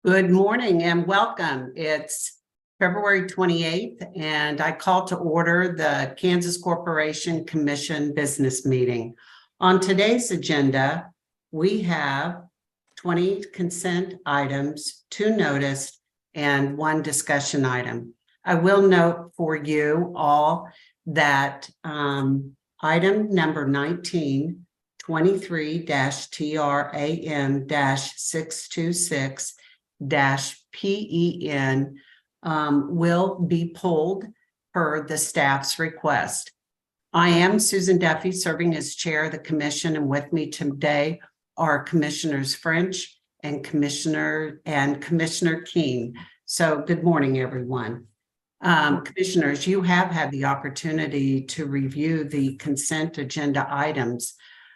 Good morning and welcome. It's February 28th, and I call to order the Kansas Corporation Commission business meeting. On today's agenda, we have 20 consent items, 2 noticed, and 1 discussion item. I will note for you all that item number 19, 23-TRAM-626 -PEN will be pulled per the staff's request. I am Susan Duffy, serving as chair of the commission, and with me today are Commissioners French and Commissioner Keene. So good morning, everyone. Commissioners, you have had the opportunity to review the consent agenda items.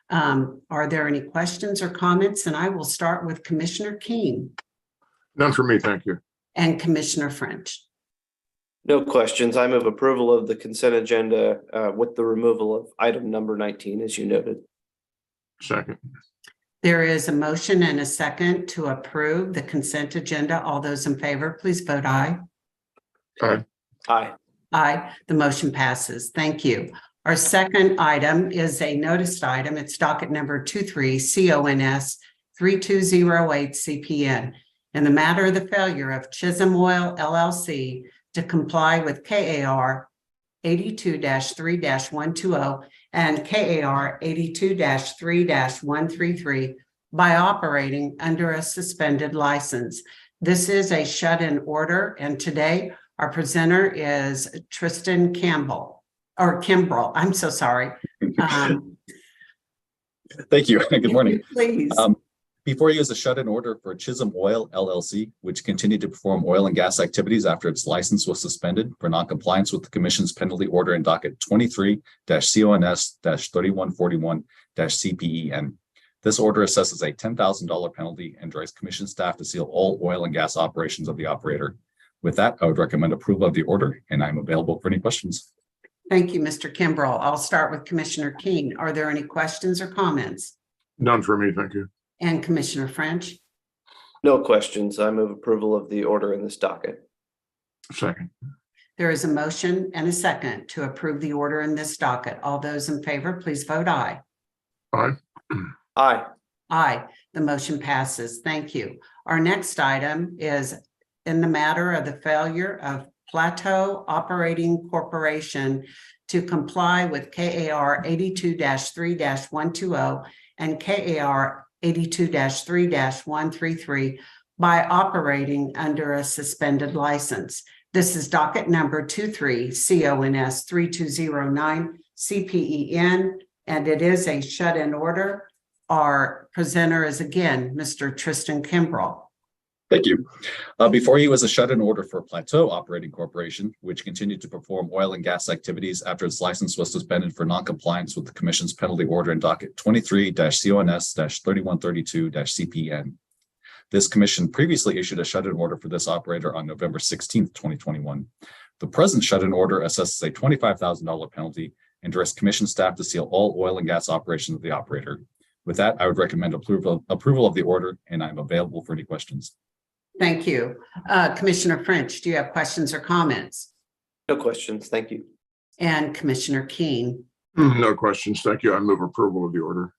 Are there any questions or comments? And I will start with Commissioner Keene. None for me, thank you. And Commissioner French. No questions. I move approval of the consent agenda with the removal of item number 19, as you noted. Second. There is a motion and a second to approve the consent agenda. All those in favor, please vote aye. Aye. Aye. Aye. The motion passes. Thank you. Our second item is a noticed item. It's docket number 23-CONS 3208 CPN. In the matter of the failure of Chisholm Oil LLC to comply with KAR 82-3-120 and KAR 82-3-133 by operating under a suspended license. This is a shut-in order, and today our presenter is Tristan Kimbrell. I'm so sorry. Thank you. Good morning. Please. Before you is a shut-in order for Chisholm Oil LLC, which continued to perform oil and gas activities after its license was suspended for noncompliance with the Commission's penalty order in docket 23-CONS-3141-CPEN. This order assesses a $10,000 penalty and directs Commission staff to seal all oil and gas operations of the operator. With that, I would recommend approval of the order, and I'm available for any questions. Thank you, Mr. Kimbrell. I'll start with Commissioner Keene. Are there any questions or comments? None for me, thank you. And Commissioner French? No questions. I move approval of the order in this docket. Second. There is a motion and a second to approve the order in this docket. All those in favor, please vote aye. Aye. Aye. Aye. The motion passes. Thank you. Our next item is in the matter of the failure of Plateau Operating Corporation to comply with KAR 82-3-120 and KAR 82-3-133 by operating under a suspended license. This is docket number 23-CONS 3209 CPEN, and it is a shut-in order. Our presenter is again Mr. Tristan Kimbrell. Thank you. Before you is a shut-in order for Plateau Operating Corporation, which continued to perform oil and gas activities after its license was suspended for noncompliance with the Commission's penalty order in docket 23-CONS-3132-CPN. This commission previously issued a shut-in order for this operator on November 16, 2021. The present shut-in order assesses a $25,000 penalty and directs Commission staff to seal all oil and gas operations of the operator. With that, I would recommend approval of the order, and I'm available for any questions. Thank you. Commissioner French, do you have questions or comments? No questions. Thank you. And Commissioner Keene? No questions, thank you. I move approval of the order.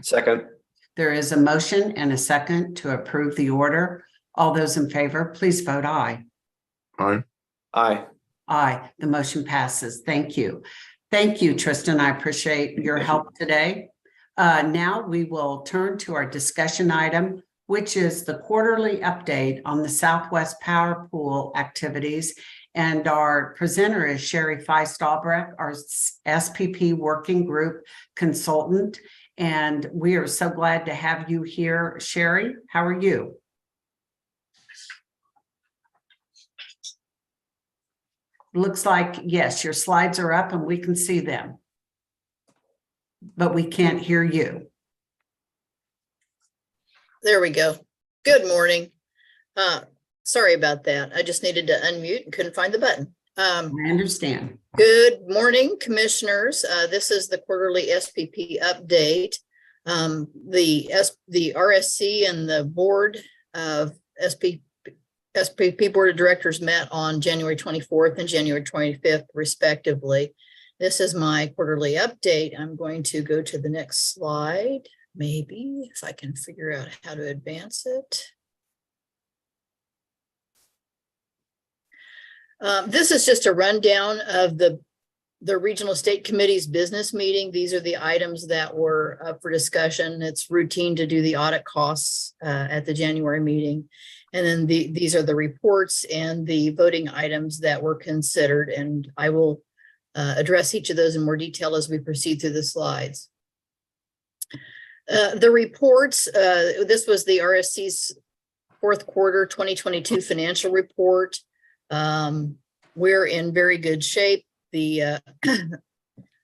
Second. There is a motion and a second to approve the order. All those in favor, please vote aye. Aye. Aye. Aye. The motion passes. Thank you. Thank you, Tristan. I appreciate your help today. Now we will turn to our discussion item, which is the quarterly update on the Southwest Power Pool activities. And our presenter is Sherry Feist-Albrecht, our SPP Working Group consultant. And we are so glad to have you here, Sherry. How are you? Looks like, yes, your slides are up and we can see them, but we can't hear you. There we go. Good morning. Sorry about that. I just needed to unmute and couldn't find the button. I understand. Good morning, commissioners. This is the quarterly SPP update. The RSC and the board of SPP Board of Directors met on January 24th and January 25th respectively. This is my quarterly update. I'm going to go to the next slide, maybe, if I can figure out how to advance it. This is just a rundown of the Regional State Committee's business meeting. These are the items that were up for discussion. It's routine to do the audit costs at the January meeting. And then these are the reports and the voting items that were considered. And I will address each of those in more detail as we proceed through the slides. The reports, this was the RSC's fourth quarter 2022 financial report. We're in very good shape. The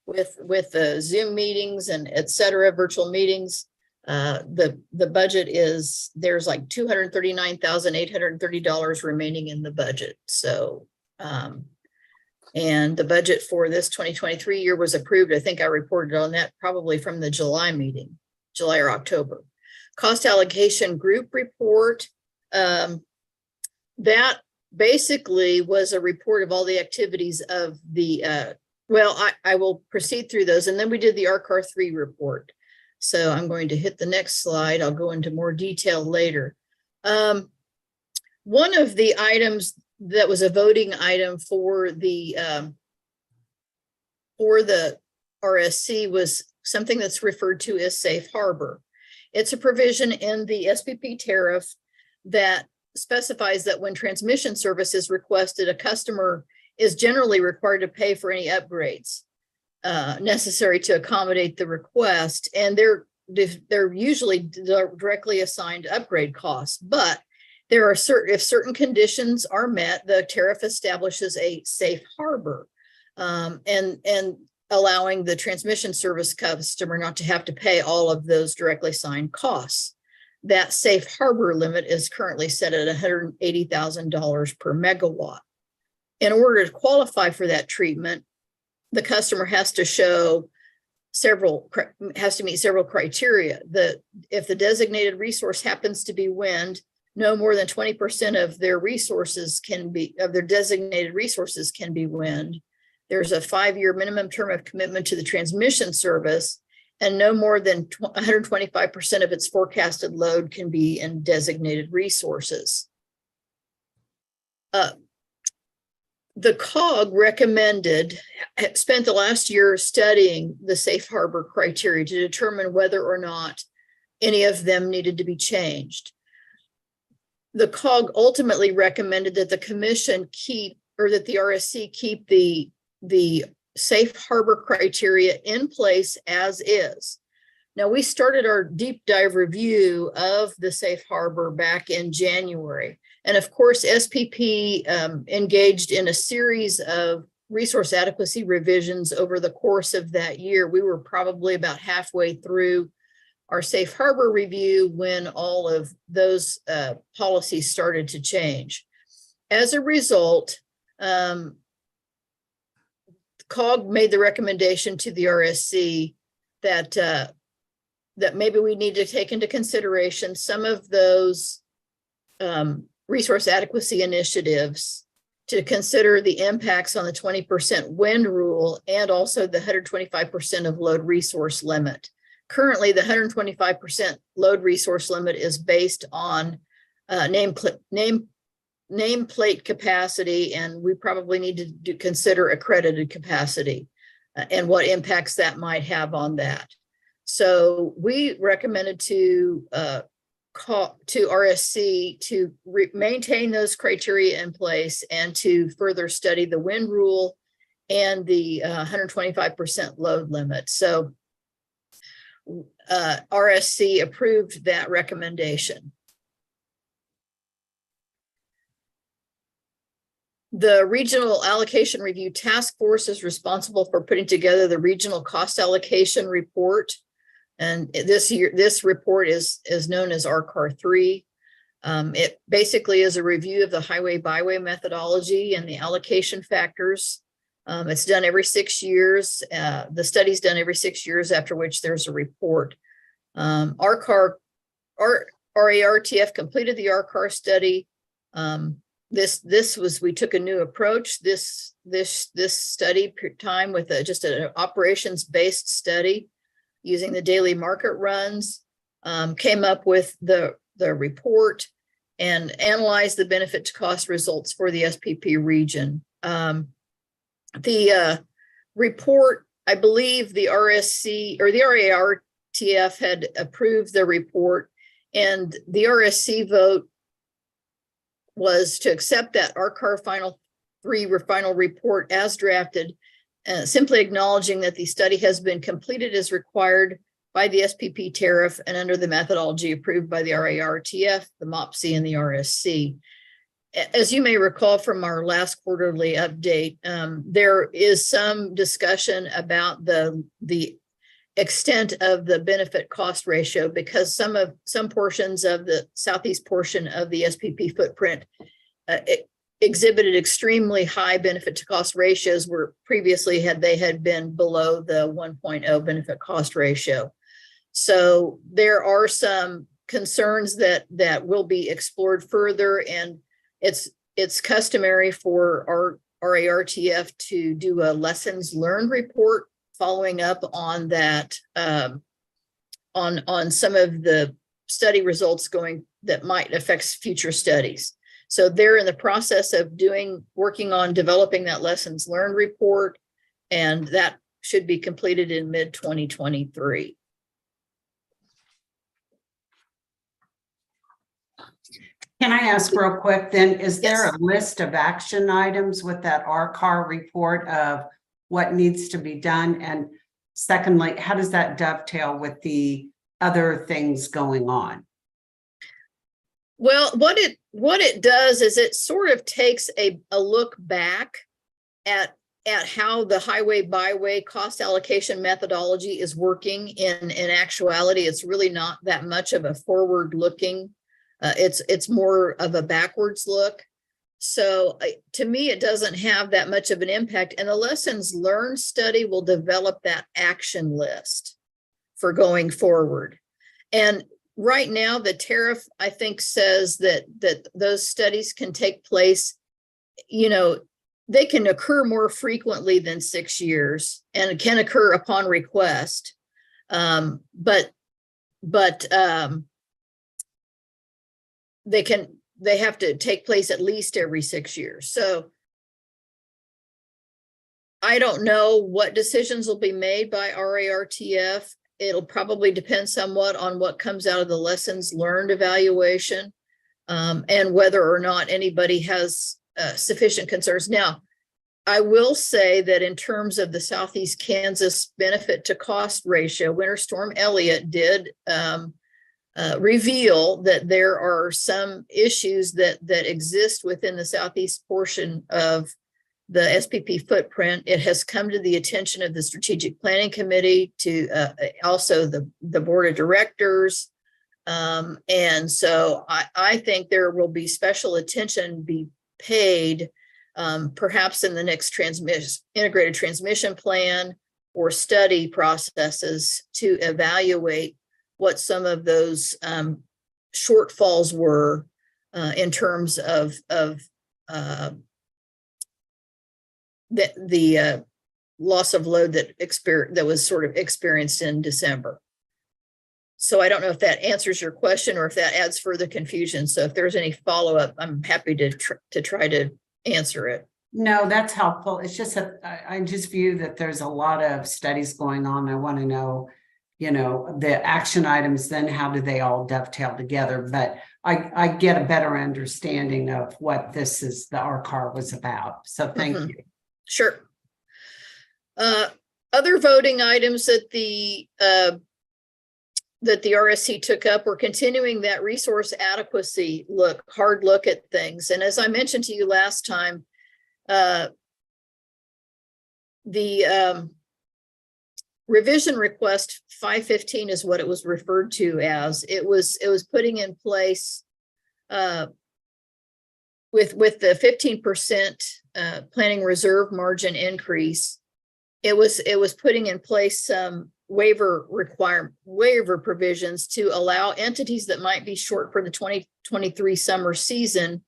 with the Zoom meetings and et cetera, virtual meetings, the budget is, there's like $239,830 remaining in the budget. So, and the budget for this 2023 year was approved. I think I reported on that probably from the July meeting, July or October. Cost allocation group report. That basically was a report of all the activities of the, well, I will proceed through those. And then we did the RCAR 3 report. So I'm going to hit the next slide. I'll go into more detail later. One of the items that was a voting item for the RSC was something that's referred to as safe harbor. It's a provision in the SPP tariff that specifies that when transmission service is requested, a customer is generally required to pay for any upgrades necessary to accommodate the request. And they're usually directly assigned upgrade costs, but there are if certain conditions are met, the tariff establishes a safe harbor and allowing the transmission service customer not to have to pay all of those directly assigned costs. That safe harbor limit is currently set at $180,000 per megawatt. In order to qualify for that treatment, the customer has to meet several criteria. If the designated resource happens to be wind, no more than 20% of their designated resources can be wind. There's a 5-year minimum term of commitment to the transmission service, and no more than 125% of its forecasted load can be in designated resources. The COG spent the last year studying the safe harbor criteria to determine whether or not any of them needed to be changed. The COG ultimately recommended that the commission that the RSC keep the safe harbor criteria in place as is. Now, we started our deep dive review of the safe harbor back in January. And of course, SPP engaged in a series of resource adequacy revisions over the course of that year. We were probably about halfway through our safe harbor review when all of those policies started to change. As a result, COG made the recommendation to the RSC that maybe we need to take into consideration some of those resource adequacy initiatives to consider the impacts on the 20% wind rule and also the 125% of load resource limit. Currently, the 125% load resource limit is based on nameplate capacity, and we probably need to consider accredited capacity and what impacts that might have on that. So we recommended to RSC to maintain those criteria in place and to further study the wind rule and the 125% load limit. So RSC approved that recommendation. The Regional Allocation Review Task Force is responsible for putting together the Regional Cost Allocation Report. And this report is known as RCAR 3. It basically is a review of the highway-byway methodology and the allocation factors. It's done every 6 years. The study's done every 6 years, after which there's a report. RARTF completed the RCAR study we took a new approach this study time with just an operations-based study using the daily market runs, came up with the report and analyzed the benefit to cost results for the SPP region. The report, I believe the RSC or the RARTF had approved the report, and the RSC vote was to accept that RCAR final report as drafted, simply acknowledging that the study has been completed as required by the SPP tariff and under the methodology approved by the RARTF, the MOPSI, and the RSC. As you may recall from our last quarterly update, there is some discussion about the extent of the benefit cost ratio, because some portions of the southeast portion of the SPP footprint exhibited extremely high benefit to cost ratios, where previously they had been below the 1.0 benefit cost ratio. So there are some concerns that will be explored further, and it's customary for our RARTF to do a lessons learned report following up on that, on some of the study results that might affect future studies. So they're in the process of working on developing that lessons learned report, and that should be completed in mid-2023. Can I ask real quick then, is there Yes. a list of action items with that RCAR report of what needs to be done? And secondly, how does that dovetail with the other things going on? Well, what it does is it sort of takes a look back at how the highway byway cost allocation methodology is working in actuality. It's really not that much of a forward looking. It's more of a backwards look. So to me, it doesn't have that much of an impact. And the lessons learned study will develop that action list for going forward. And right now, the tariff, I think, says that those studies can take place, they can occur more frequently than 6 years and can occur upon request. But they have to take place at least every 6 years. So I don't know what decisions will be made by RARTF. It'll probably depend somewhat on what comes out of the lessons learned evaluation, and whether or not anybody has sufficient concerns. Now, I will say that in terms of the Southeast Kansas benefit to cost ratio, Winter Storm Elliott did reveal that there are some issues that exist within the southeast portion of the SPP footprint. It has come to the attention of the Strategic Planning Committee, to also the Board of Directors. And so I think there will be special attention be paid, perhaps in the next integrated transmission plan or study processes, to evaluate what some of those shortfalls were in terms of the loss of load that was sort of experienced in December. So I don't know if that answers your question or if that adds further confusion. So if there's any follow-up, I'm happy to try to answer it. No, that's helpful. It's just that I just view that there's a lot of studies going on. I want to know, the action items, then how do they all dovetail together? But I get a better understanding of what the RCAR was about. So thank you. Sure. Other voting items that the RSC took up were continuing that resource adequacy hard look at things. And as I mentioned to you last time, the revision request 515 is what it was referred to as. It was putting in place with the 15% planning reserve margin increase. It was putting in place some waiver provisions to allow entities that might be short for the 2023 summer season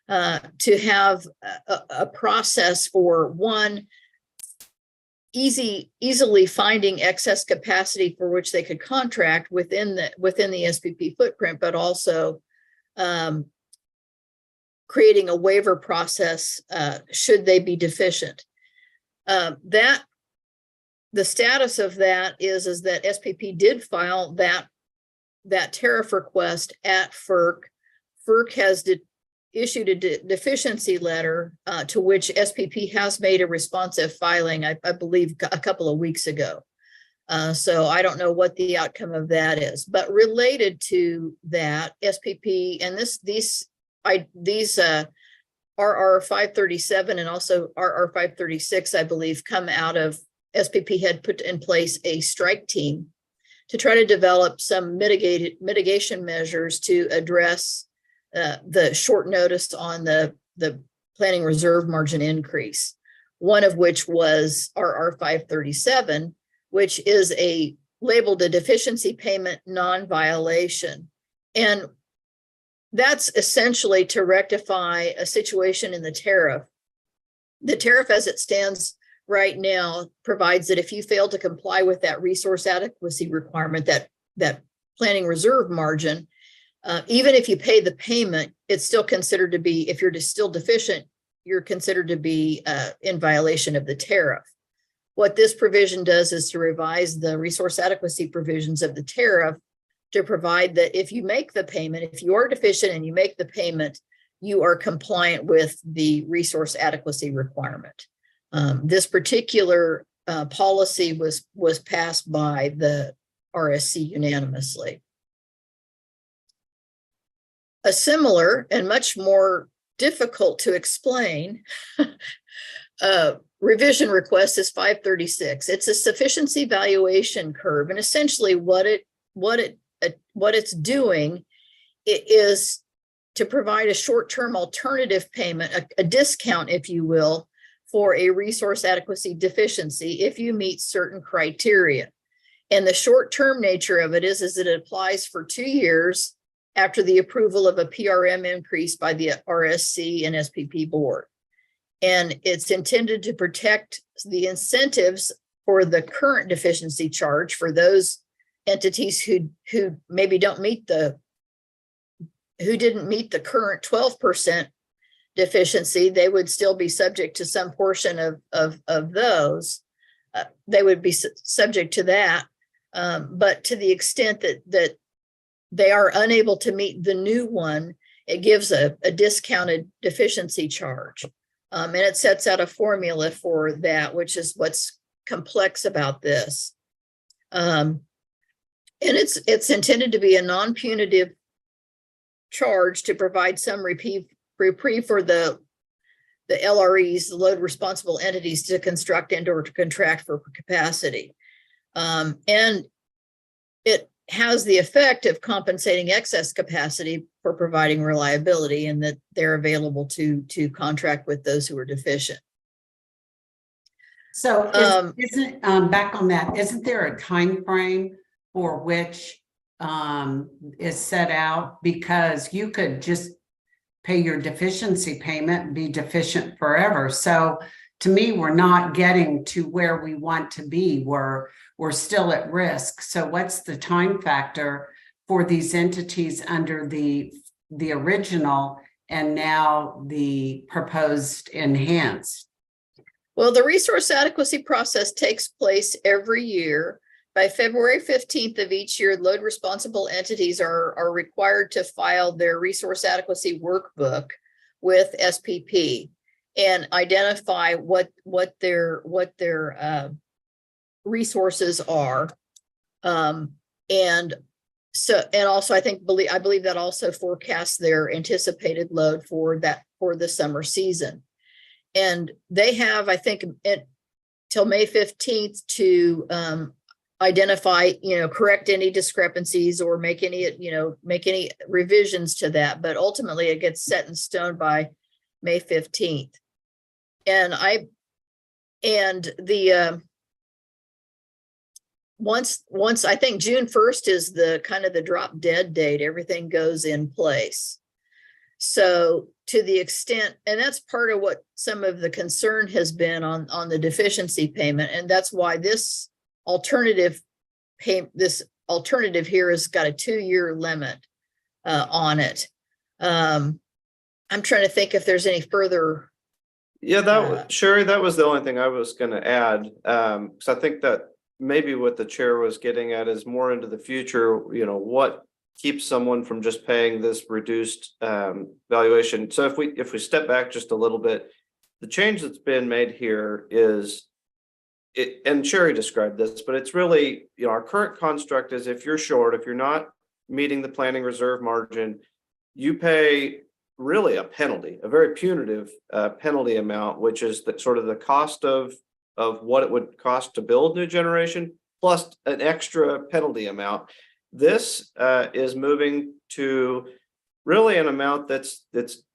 to have a process for one, easily finding excess capacity for which they could contract within the SPP footprint, but also creating a waiver process should they be deficient. The status of that is that SPP did file that tariff request at FERC. FERC has issued a deficiency letter to which SPP has made a responsive filing, I believe, a couple of weeks ago. So I don't know what the outcome of that is, but related to that, SPP and these RR 537 and also RR 536, I believe, come out of SPP had put in place a strike team to try to develop some mitigation measures to address the short notice on the planning reserve margin increase. One of which was RR 537, which is labeled a deficiency payment non-violation. And that's essentially to rectify a situation in the tariff. The tariff as it stands right now provides that if you fail to comply with that resource adequacy requirement, that planning reserve margin, even if you pay the payment, it's still considered to be, if you're still deficient, you're considered to be in violation of the tariff. What this provision does is to revise the resource adequacy provisions of the tariff to provide that if you make the payment, if you are deficient and you make the payment, you are compliant with the resource adequacy requirement. This particular policy was passed by the RSC unanimously. A similar and much more difficult to explain revision request is 536. It's a sufficiency valuation curve, and essentially what it's doing is to provide a short-term alternative payment, a discount, if you will, for a resource adequacy deficiency if you meet certain criteria. And the short-term nature of it is it applies for 2 years after the approval of a PRM increase by the RSC and SPP board. And it's intended to protect the incentives for the current deficiency charge for those entities who maybe didn't meet the current 12% deficiency. They would still be subject to some portion of those. They would be subject to that. But to the extent that they are unable to meet the new one, it gives a discounted deficiency charge. And it sets out a formula for that, which is what's complex about this. And it's intended to be a non-punitive charge to provide some reprieve for the LREs, the load responsible entities, to construct and or to contract for capacity. And it has the effect of compensating excess capacity for providing reliability, and that they're available to contract with those who are deficient. So isn't back on that, isn't there a time frame for which is set out? Because you could just pay your deficiency payment and be deficient forever. So to me, we're not getting to where we want to be. We're still at risk. So what's the time factor for these entities under the original and now the proposed enhanced? Well, the resource adequacy process takes place every year. By February 15th of each year, load responsible entities are required to file their resource adequacy workbook with SPP and identify what their resources are. And also I believe that also forecasts their anticipated load for the summer season. And they have, I think, till May 15th to identify, correct any discrepancies or make any revisions to that. But ultimately it gets set in stone by May 15th. And once I think June 1st is the kind of the drop dead date, everything goes in place. So to the extent, and that's part of what some of the concern has been on the deficiency payment. And that's why this alternative here has got a 2-year limit on it. I'm trying to think if there's any further. Yeah, Sherry, that was the only thing I was gonna add. Cause I think that maybe what the chair was getting at is more into the future, what keeps someone from just paying this reduced valuation. So if we step back just a little bit, the change that's been made here is it, and Sherry described this, but it's really, our current construct is if you're short, if you're not meeting the planning reserve margin, you pay really a penalty, a very punitive penalty amount, which is the sort of the cost of what it would cost to build new generation, plus an extra penalty amount. This is moving to really an amount that's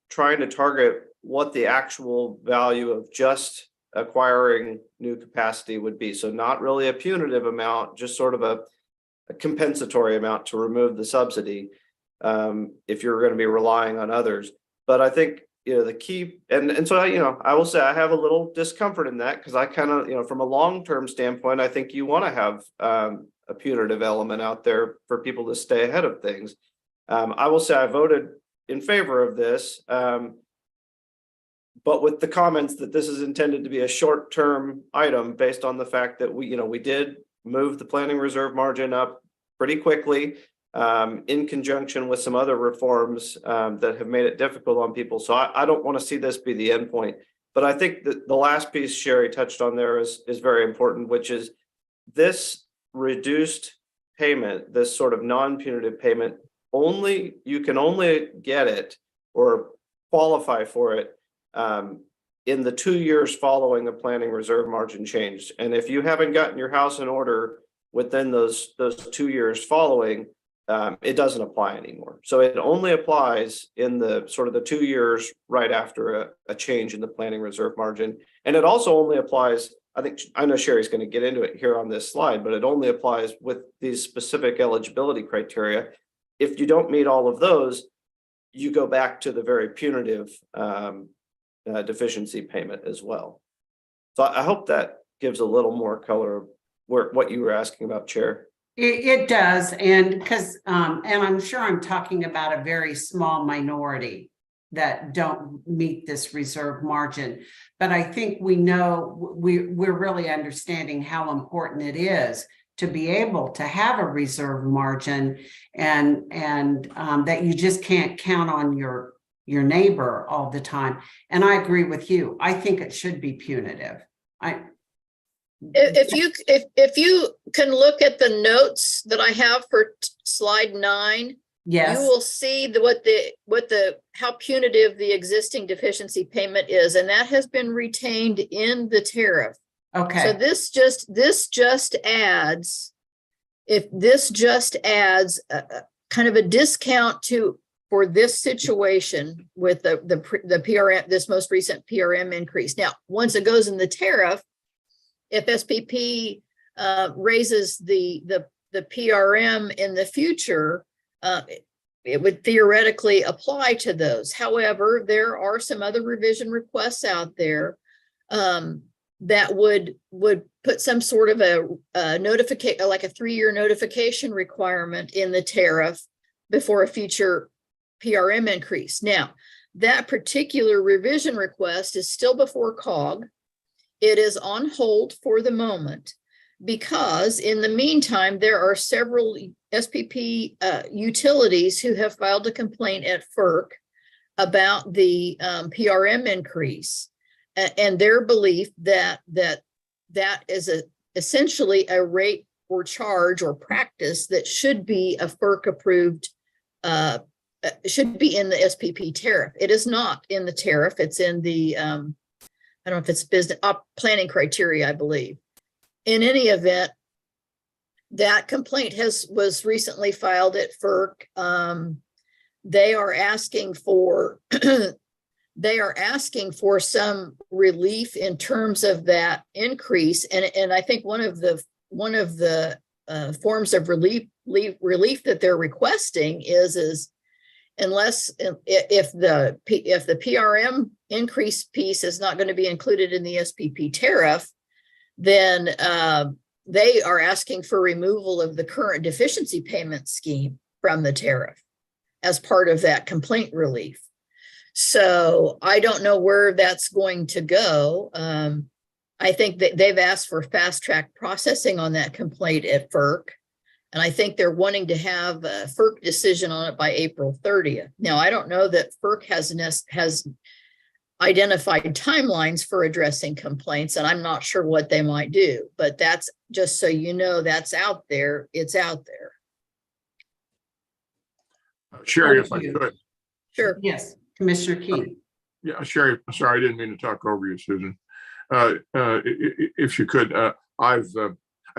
trying to target what the actual value of just acquiring new capacity would be. So not really a punitive amount, just sort of a compensatory amount to remove the subsidy if you're going to be relying on others. But I think, the key, and so, I will say I have a little discomfort in that because I kind of, from a long-term standpoint, I think you want to have a punitive element out there for people to stay ahead of things. I will say I voted in favor of this, but with the comments that this is intended to be a short-term item based on the fact that we did move the planning reserve margin up pretty quickly in conjunction with some other reforms that have made it difficult on people. So I don't want to see this be the endpoint. But I think that the last piece Sherry touched on there is very important, which is this reduced payment, this sort of non-punitive payment, you can only get it or qualify for it in the 2 years following the planning reserve margin change. And if you haven't gotten your house in order within those 2 years following, it doesn't apply anymore. So it only applies in the sort of the 2 years right after a change in the planning reserve margin. And it also only applies, I know Sherry's going to get into it here on this slide, but it only applies with these specific eligibility criteria. If you don't meet all of those, you go back to the very punitive deficiency payment as well. So I hope that gives a little more color of what you were asking about, Chair. It does, and because and I'm sure I'm talking about a very small minority that don't meet this reserve margin. But I think we know we're really understanding how important it is to be able to have a reserve margin, and that you just can't count on your neighbor all the time. And I agree with you. I think it should be punitive. If you can look at the notes that I have for slide 9, yes, you will see how punitive the existing deficiency payment is, and that has been retained in the tariff. okay. So this just adds a kind of a discount for this situation with the PRM, this most recent PRM increase. Now, once it goes in the tariff, if SPP raises the PRM in the future, it would theoretically apply to those. However, there are some other revision requests out there that would put some sort of a notification, like a 3-year notification requirement in the tariff before a future PRM increase. Now, that particular revision request is still before COG. It is on hold for the moment because in the meantime, there are several SPP utilities who have filed a complaint at FERC about the PRM increase and their belief that is essentially a rate or charge or practice that should be a FERC approved, should be in the SPP tariff. It is not in the tariff. It's in the I don't know if it's business planning criteria, I believe. In any event, that complaint was recently filed at FERC. They are asking for some relief in terms of that increase, and I think one of the forms of relief that they're requesting is unless, if the PRM increase piece is not going to be included in the SPP tariff, then they are asking for removal of the current deficiency payment scheme from the tariff as part of that complaint relief. So I don't know where that's going to go. I think that they've asked for fast track processing on that complaint at FERC. And I think they're wanting to have a FERC decision on it by April 30th. Now, I don't know that FERC has identified timelines for addressing complaints, and I'm not sure what they might do, but that's just so you know, that's out there. It's out there. Sherry, if I Thank you. could. Sure. Yes, Commissioner Key. Yeah, Sherry, sorry, I didn't mean to talk over you, Susan. If you could, I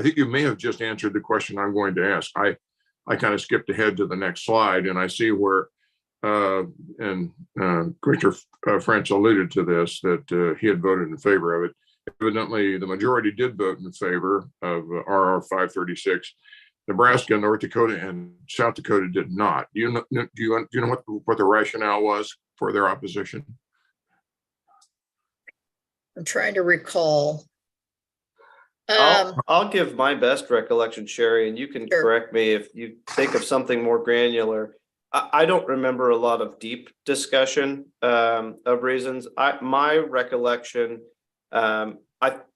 think you may have just answered the question I'm going to ask. I kind of skipped ahead to the next slide, and I see where, Commissioner French alluded to this, that he had voted in favor of it. Evidently, the majority did vote in favor of RR 536. Nebraska, North Dakota, and South Dakota did not. Do you know what the rationale was for their opposition? I'm trying to recall. I'll give my best recollection, Sherry, and you can Sure. correct me if you think of something more granular. I don't remember a lot of deep discussion of reasons. My recollection,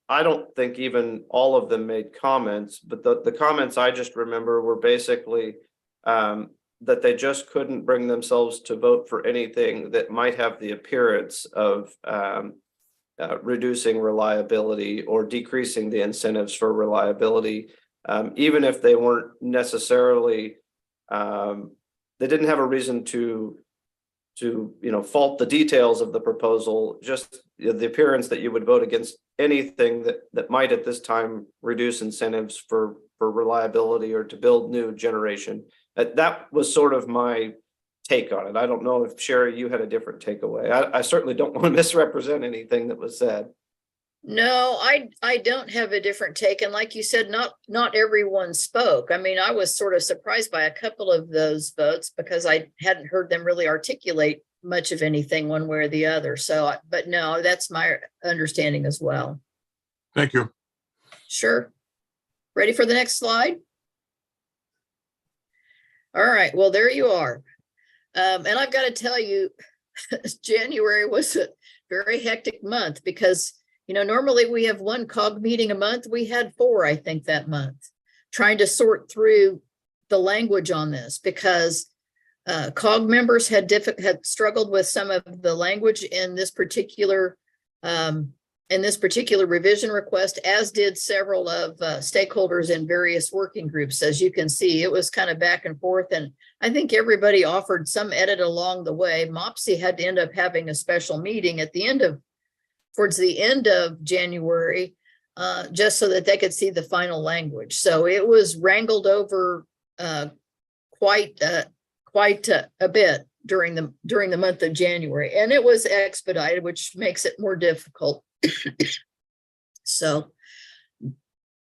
I don't think even all of them made comments, but the comments I just remember were basically that they just couldn't bring themselves to vote for anything that might have the appearance of reducing reliability or decreasing the incentives for reliability, even if they weren't necessarily, they didn't have a reason to fault the details of the proposal, just the appearance that you would vote against anything that might at this time reduce incentives for reliability or to build new generation. That was sort of my take on it. I don't know if Sherry, you had a different takeaway. I certainly don't want to misrepresent anything that was said. No, I don't have a different take. And like you said, not everyone spoke. I mean, I was sort of surprised by a couple of those votes because I hadn't heard them really articulate much of anything one way or the other. So, but no, that's my understanding as well. Thank you. Sure. Ready for the next slide? All right, well, there you are. And I've got to tell you, January was a very hectic month because, normally we have one COG meeting a month. We had 4, I think, that month, trying to sort through the language on this because COG members had struggled with some of the language in this particular revision request, as did several of stakeholders in various working groups. As you can see, it was kind of back and forth, and I think everybody offered some edit along the way. MOPSI had to end up having a special meeting towards the end of January, just so that they could see the final language. So it was wrangled over quite a bit during the month of January, and it was expedited, which makes it more difficult. So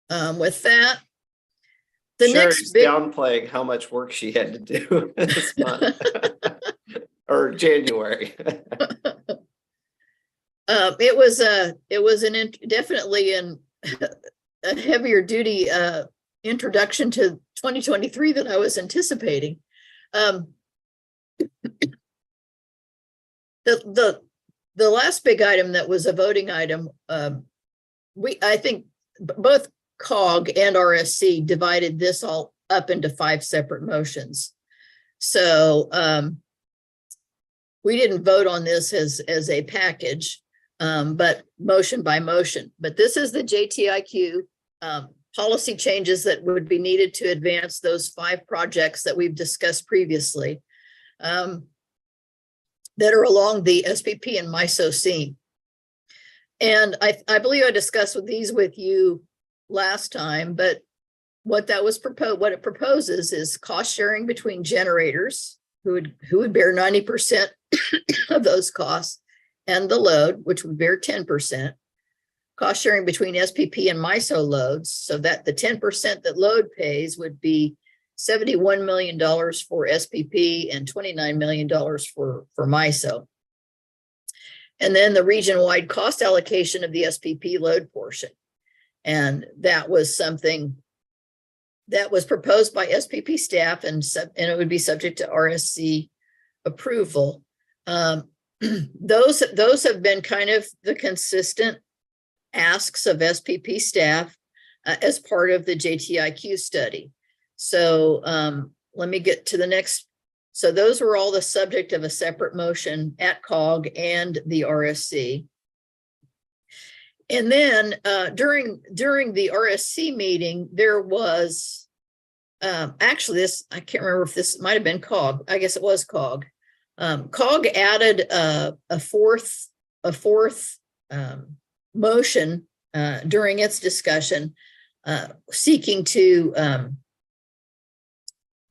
with that, the Sherry's next big downplaying how much work she had to do this month or January. it was definitely a heavier duty introduction to 2023 than I was anticipating. The last big item that was a voting item, I think both COG and RSC divided this all up into 5 separate motions. So we didn't vote on this as a package, but motion by motion. But this is the JTIQ policy changes that would be needed to advance those 5 projects that we've discussed previously. That are along the SPP and MISO seam. And I believe I discussed these with you last time, but what it proposes is cost sharing between generators who would bear 90% of those costs, and the load, which would bear 10%. Cost sharing between SPP and MISO loads, so that the 10% that load pays would be $71 million for SPP and $29 million for MISO. And then the region-wide cost allocation of the SPP load portion. And that was something that was proposed by SPP staff and it would be subject to RSC approval. Those have been kind of the consistent asks of SPP staff as part of the JTIQ study. So let me get to the next. So those were all the subject of a separate motion at COG and the RSC. And then during the RSC meeting, there was actually this, I can't remember if this might have been COG. I guess it was COG. COG added a fourth motion during its discussion, seeking to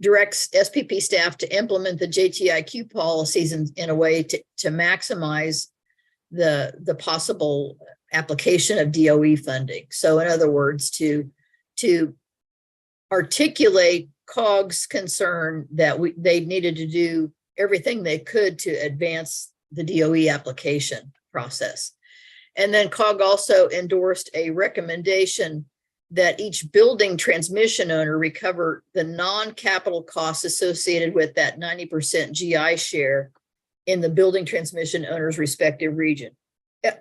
direct SPP staff to implement the JTIQ policies in a way to maximize the possible application of DOE funding. So in other words, to articulate COG's concern that they needed to do everything they could to advance the DOE application process. And then COG also endorsed a recommendation that each building transmission owner recover the non-capital costs associated with that 90% GI share in the building transmission owner's respective region.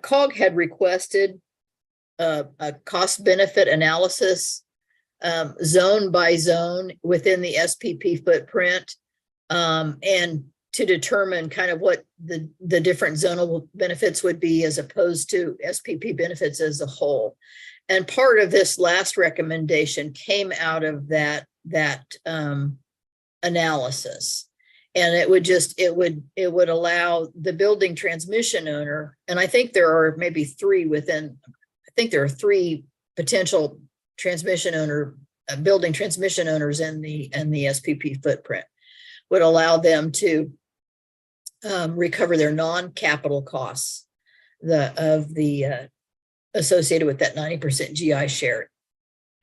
COG had requested a cost benefit analysis zone by zone within the SPP footprint, and to determine kind of what the different zonal benefits would be as opposed to SPP benefits as a whole. And part of this last recommendation came out of that analysis. And it would allow the building transmission owner, and I think there are maybe three potential transmission owner, building transmission owners in the SPP footprint, would allow them to recover their non-capital costs associated with that 90% GI share.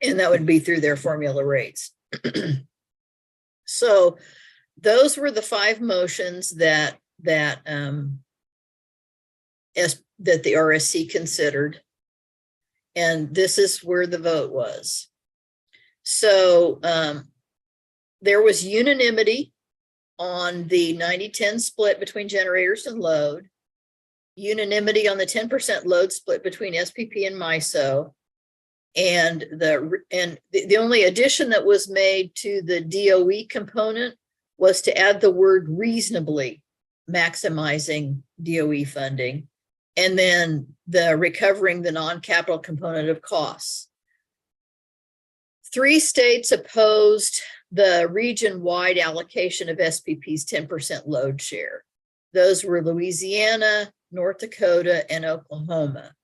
And that would be through their formula rates. So those were the 5 motions that the RSC considered. And this is where the vote was. So there was unanimity on the 90-10 split between generators and load, unanimity on the 10% load split between SPP and MISO, and the only addition that was made to the DOE component was to add the word reasonably maximizing DOE funding, and then the recovering the non-capital component of costs. 3 states opposed the region-wide allocation of SPP's 10% load share. Those were Louisiana, North Dakota, and Oklahoma.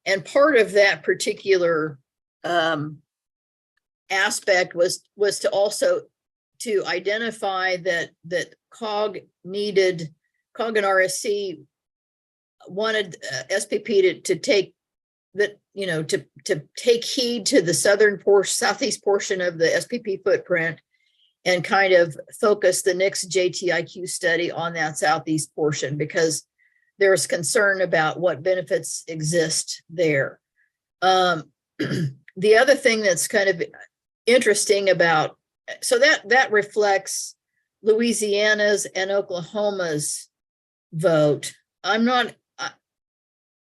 And part of that particular aspect was to also to identify that COG and RSC wanted SPP to take that, to take heed to the southeast portion of the SPP footprint and kind of focus the next JTIQ study on that southeast portion, because there's concern about what benefits exist there. The other thing that's kind of interesting about, so that reflects Louisiana's and Oklahoma's vote.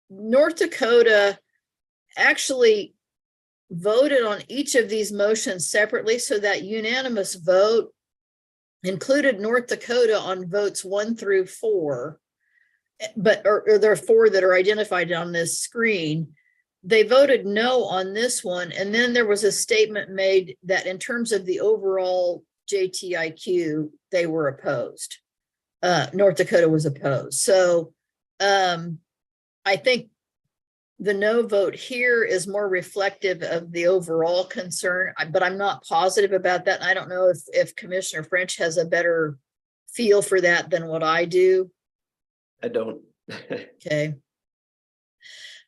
North Dakota actually voted on each of these motions separately, so that unanimous vote included North Dakota on votes 1 through 4, but or there are 4 that are identified on this screen. They voted no on this one, and then there was a statement made that in terms of the overall JTIQ, they were opposed. North Dakota was opposed. So I think the no vote here is more reflective of the overall concern, but I'm not positive about that. I don't know if Commissioner French has a better feel for that than what I do. I don't. Okay.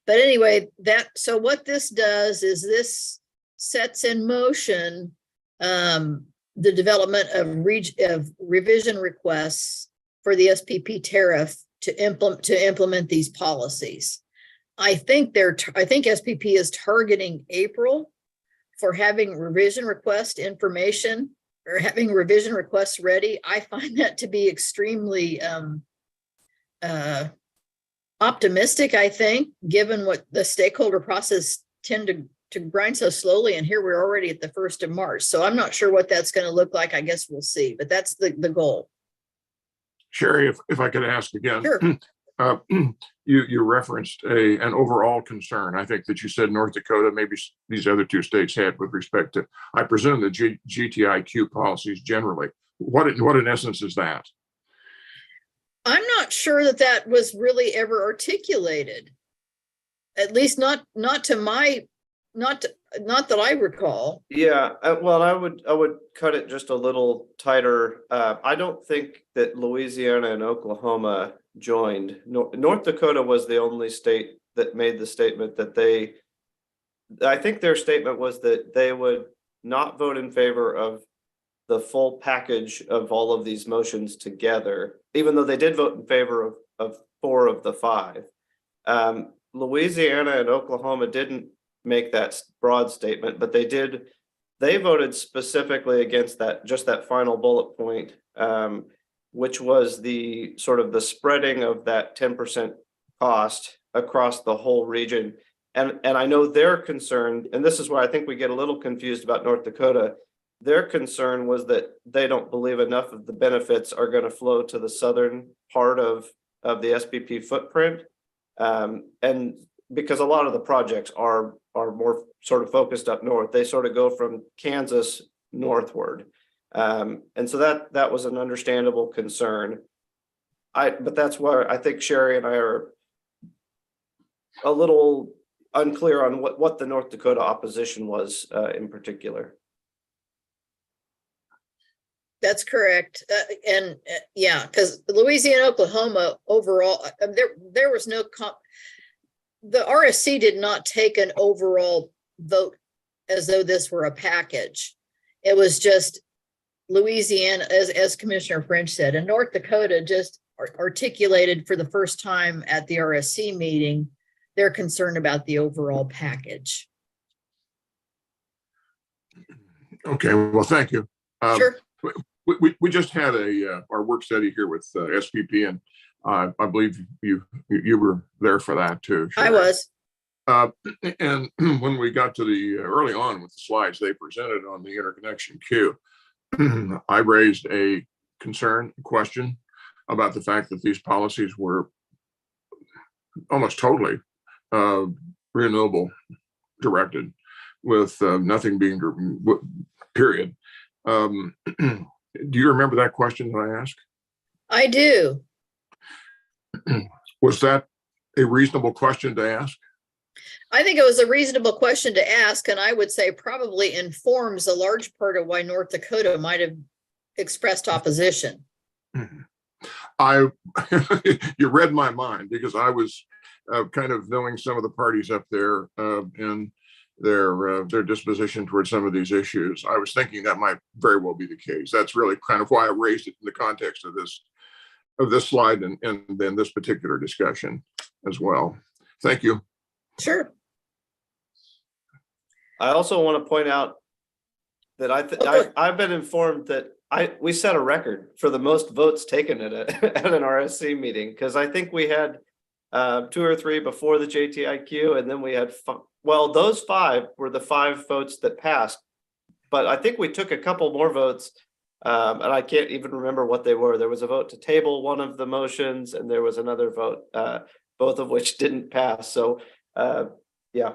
But anyway, so what this does is this sets in motion the the development of revision requests for the SPP tariff to implement these policies. I think SPP is targeting April for having revision request information or having revision requests ready. I find that to be extremely optimistic, I think, given what the stakeholder process tend to grind so slowly. And here we're already at the 1st of March. So I'm not sure what that's going to look like. I guess we'll see, but that's the goal. Sherry, if I could ask again. Sure. You referenced an overall concern. I think that you said North Dakota, maybe these other two states had with respect to, I presume, the GTIQ policies generally. What in essence is that? I'm not sure that was really ever articulated. At least not that I recall. Yeah, well, I would cut it just a little tighter. I don't think that Louisiana and Oklahoma joined. North Dakota was the only state that made the statement that I think their statement was that they would not vote in favor of the full package of all of these motions together, even though they did vote in favor of 4 of the 5. Louisiana and Oklahoma didn't make that broad statement, but they voted specifically against that final bullet point, which was the sort of the spreading of that 10% cost across the whole region. And I know they're concerned, and this is where I think we get a little confused about North Dakota. Their concern was that they don't believe enough of the benefits are going to flow to the southern part of the SPP footprint. And because a lot of the projects are more sort of focused up north, they sort of go from Kansas northward. And so that was an understandable concern. But that's where I think Sherry and I are a little unclear on what the North Dakota opposition was in particular. That's correct. Yeah, because Louisiana, Oklahoma overall, there was no the RSC did not take an overall vote as though this were a package. It was just Louisiana, as Commissioner French said, and North Dakota just articulated for the first time at the RSC meeting their concern about the overall package. Okay, well, thank you. Sure. We just had our work study here with SPP, and I believe you were there for that too. I Sherry. was. And when we got to the early on with the slides they presented on the interconnection queue, I raised a question about the fact that these policies were almost totally renewable directed, with nothing being period. Do you remember that question that I asked? I do. Was that a reasonable question to ask? I think it was a reasonable question to ask, and I would say probably informs a large part of why North Dakota might have expressed opposition. You read my mind, because I was kind of knowing some of the parties up there and their disposition towards some of these issues. I was thinking that might very well be the case. That's really kind of why I raised it in the context of this slide and then this particular discussion as well. Thank you. Sure. I also want to point out that I've been informed that we set a record for the most votes taken at an RSC meeting, because I think we had 2 or 3 before the JTIQ, and then we had those 5 were the 5 votes that passed, but I think we took a couple more votes, and I can't even remember what they were. There was a vote to table one of the motions, and there was another vote, both of which didn't pass. So yeah,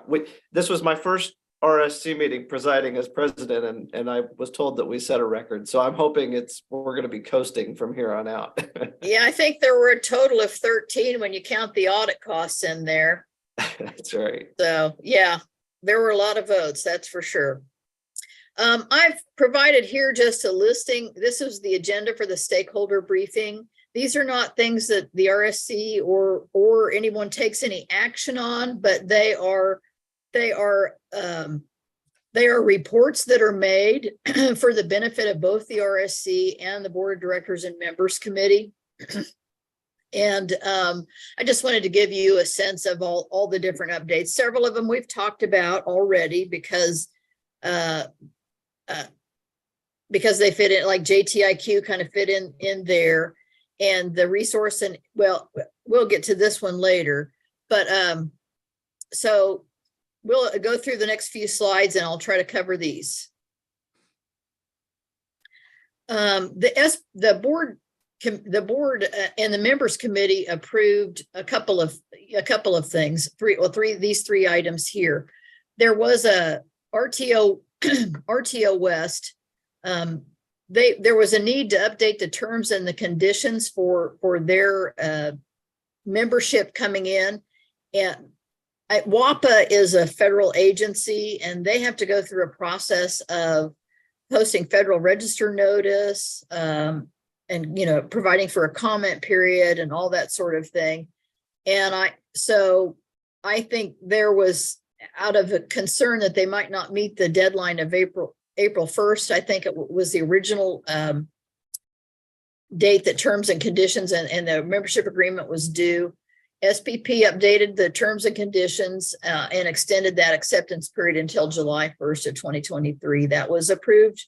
this was my first RSC meeting presiding as president, and I was told that we set a record. So I'm hoping we're going to be coasting from here on out. Yeah, I think there were a total of 13 when you count the audit costs in there. That's right. So yeah, there were a lot of votes, that's for sure. I've provided here just a listing. This is the agenda for the stakeholder briefing. These are not things that the RSC or anyone takes any action on, but they are They are reports that are made for the benefit of both the RSC and the Board of Directors and Members Committee. And I just wanted to give you a sense of all the different updates. Several of them we've talked about already because they fit in, like JTIQ kind of fit in there, and the resource, and well, we'll get to this one later, but so we'll go through the next few slides and I'll try to cover these. The board and the members committee approved a couple of things, these three items here. There was a RTO West. There was a need to update the terms and the conditions for their membership coming in. And WAPA is a federal agency, and they have to go through a process of posting Federal Register notice, and providing for a comment period and all that sort of thing. And I think there was, out of a concern that they might not meet the deadline of April 1st, I think it was the original date that terms and conditions and the membership agreement was due. SPP updated the terms and conditions and extended that acceptance period until July 1st of 2023. That was approved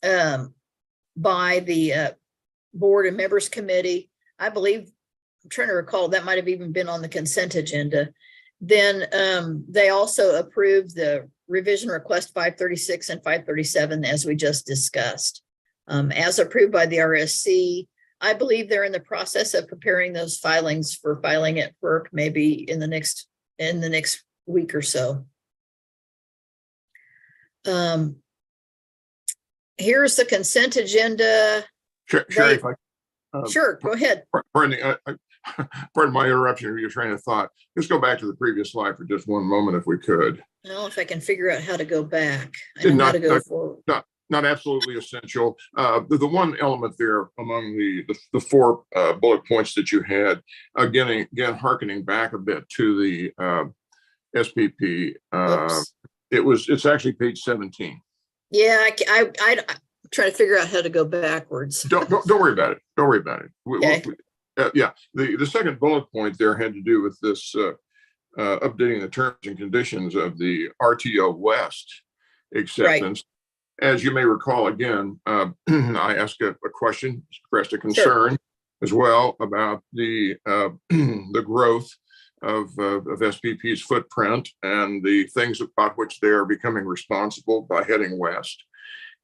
by the board and members committee. I believe, I'm trying to recall, that might have even been on the consent agenda. Then they also approved the revision request 536 and 537, as we just discussed, as approved by the RSC. I believe they're in the process of preparing those filings for filing at FERC, maybe in the next week or so. Here's the consent agenda. Sherry, if I Sure, go ahead. pardon my interruption of your train of thought. Let's go back to the previous slide for just one moment, if we could. Well, if I can figure out how to go back. I know how to go forward. Not absolutely essential. The one element there among the four bullet points that you had, again, hearkening back a bit to the SPP, it's actually page 17. Yeah, I'm trying to figure out how to go backwards. Don't worry about it. Don't worry about it. Okay. Yeah, the second bullet point there had to do with this updating the terms and conditions of the RTO West acceptance. Right. As you may recall, again, I asked a question, expressed a concern as well about the growth of SPP's footprint and the things about which they are becoming responsible by heading west.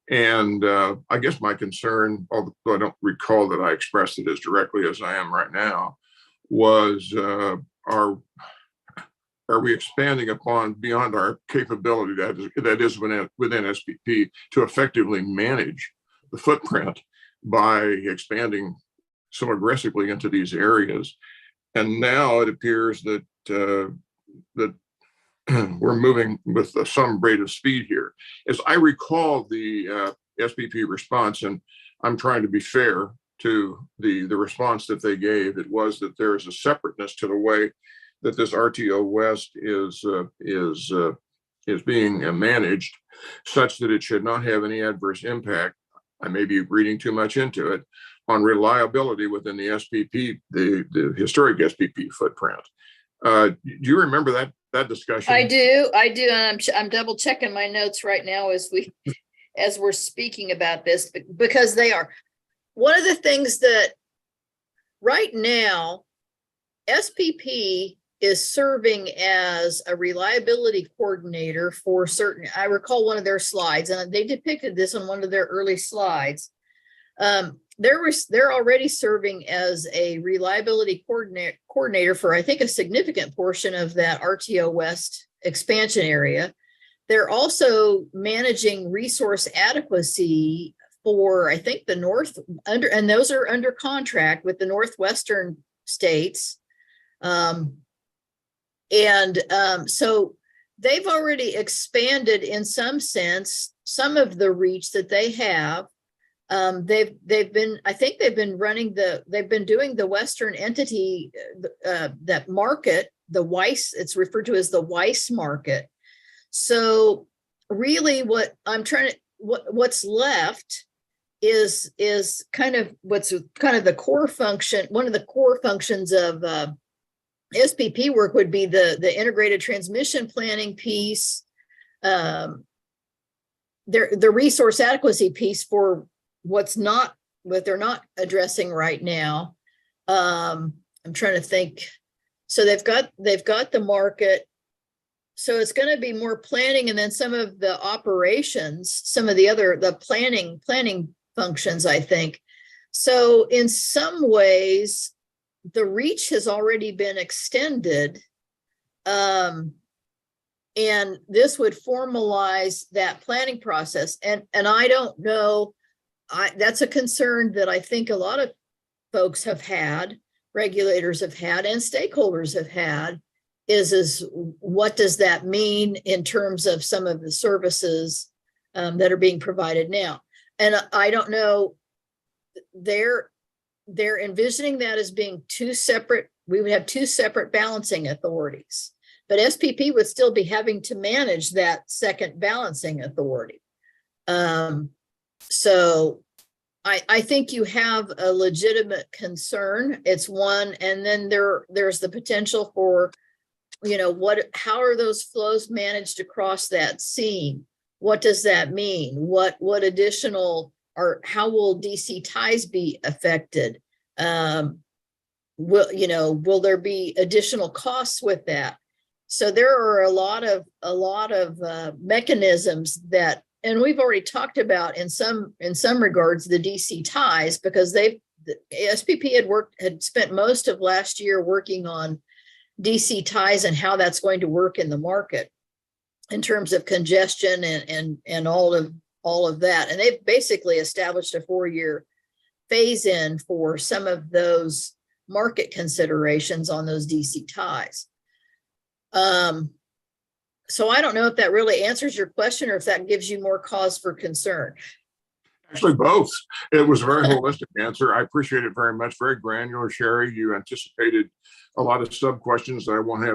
And I guess my concern, although I don't recall that I expressed it as directly as I am right now, was are we expanding upon beyond our capability that is within SPP to effectively manage the footprint by expanding so aggressively into these areas? And now it appears that we're moving with some rate of speed here. As I recall the SPP response, and I'm trying to be fair to the response that they gave, it was that there is a separateness to the way that this RTO West is being managed, such that it should not have any adverse impact. I may be reading too much into it, on reliability within the SPP, the historic SPP footprint. Do you remember that discussion? I do, and I'm double checking my notes right now as we're speaking about this, because they are one of the things that right now SPP is serving as a reliability coordinator for certain. I recall one of their slides, and they depicted this on one of their early slides. They're already serving as a reliability coordinator for, I think, a significant portion of that RTO West expansion area. They're also managing resource adequacy for, I think, and those are under contract with the Northwestern states. So they've already expanded in some sense some of the reach that they have. They've been doing the Western entity, that market, the Weiss, it's referred to as the Weiss market. So really what I'm trying to, what's left is kind of what's kind of the core function. One of the core functions of SPP work would be the integrated transmission planning piece, the resource adequacy piece for what they're not addressing right now. I'm trying to think. So they've got the market. So it's going to be more planning, and then some of the operations, some of the planning functions, I think. So in some ways, the reach has already been extended. And this would formalize that planning process. And I don't know, that's a concern that I think a lot of folks have had, regulators have had, and stakeholders have had, is what does that mean in terms of some of the services that are being provided now? And I don't know, they're envisioning that as being two separate, we would have two separate balancing authorities, but SPP would still be having to manage that second balancing authority. So I think you have a legitimate concern. It's one, and then there's the potential for, how are those flows managed across that seam? What does that mean? What additional, or how will DC ties be affected? Will there be additional costs with that? So there are a lot of mechanisms that, and we've already talked about in some regards the DC ties, because the SPP had spent most of last year working on DC ties and how that's going to work in the market in terms of congestion and all of that. And they've basically established a 4-year phase in for some of those market considerations on those DC ties. So I don't know if that really answers your question or if that gives you more cause for concern. Actually, both. It was a very holistic answer. I appreciate it very much. Very granular, Sherry. You anticipated a lot of sub questions that I won't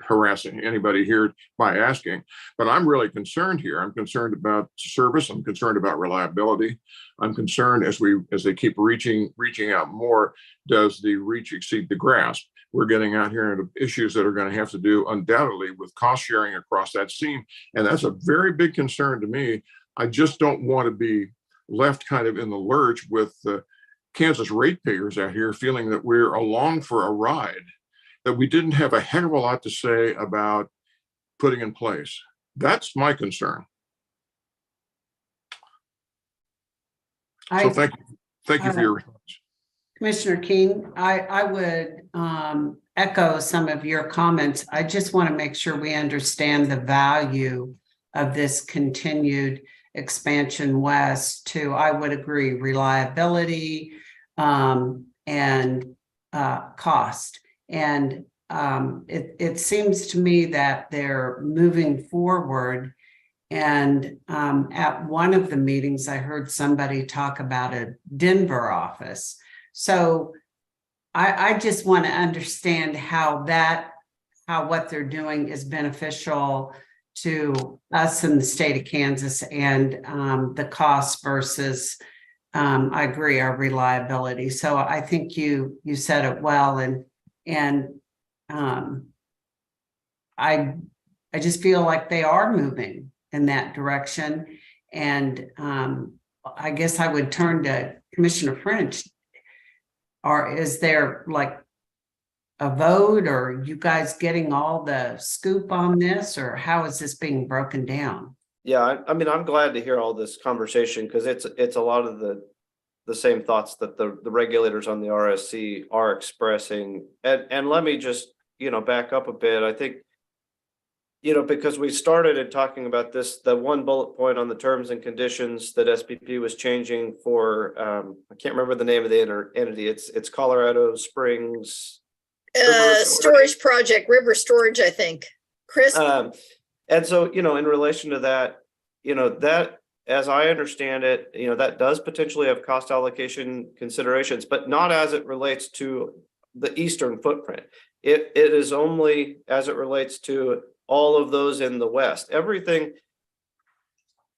harass anybody here by asking. But I'm really concerned here. I'm concerned about service. I'm concerned about reliability. I'm concerned as they keep reaching out more, does the reach exceed the grasp? We're getting out here into issues that are going to have to do undoubtedly with cost sharing across that seam. And that's a very big concern to me. I just don't want to be left kind of in the lurch with the Kansas ratepayers out here feeling that we're along for a ride that we didn't have a heck of a lot to say about putting in place. That's my concern. So thank you for your response. Commissioner King, I would echo some of your comments. I just want to make sure we understand the value of this continued expansion west to, I would agree, reliability and cost. And it seems to me that they're moving forward. And at one of the meetings, I heard somebody talk about a Denver office. So I just want to understand how what they're doing is beneficial to us in the state of Kansas, and the cost versus, I agree, our reliability. So I think you said it well, and I just feel like they are moving in that direction. And I guess I would turn to Commissioner French. Or is there like a vote, or you guys getting all the scoop on this, or how is this being broken down? Yeah, I mean, I'm glad to hear all this conversation, because it's a lot of the same thoughts that the regulators on the RSC are expressing. And let me just, back up a bit. I think, because we started in talking about this, the one bullet point on the terms and conditions that SPP was changing for, I can't remember the name of the entity. It's Colorado Springs. Storage project, river storage, I think. Chris? And so, in relation to that, that, as I understand it, that does potentially have cost allocation considerations, but not as it relates to the eastern footprint. It is only as it relates to all of those in the west. Everything,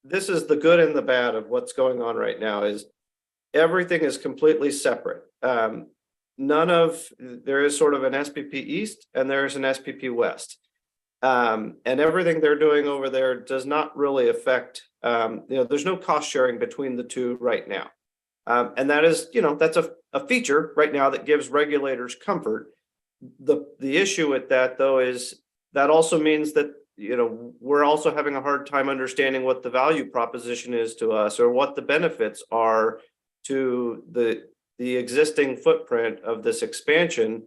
this is the good and the bad of what's going on right now, is everything is completely separate. There is sort of an SPP East and there's an SPP West. And everything they're doing over there does not really affect, there's no cost sharing between the two right now. And that is, that's a feature right now that gives regulators comfort. The issue with that, though, is that also means that, we're also having a hard time understanding what the value proposition is to us, or what the benefits are to the existing footprint of this expansion,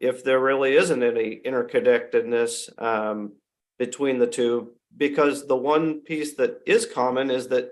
if there really isn't any interconnectedness between the two. Because the one piece that is common is that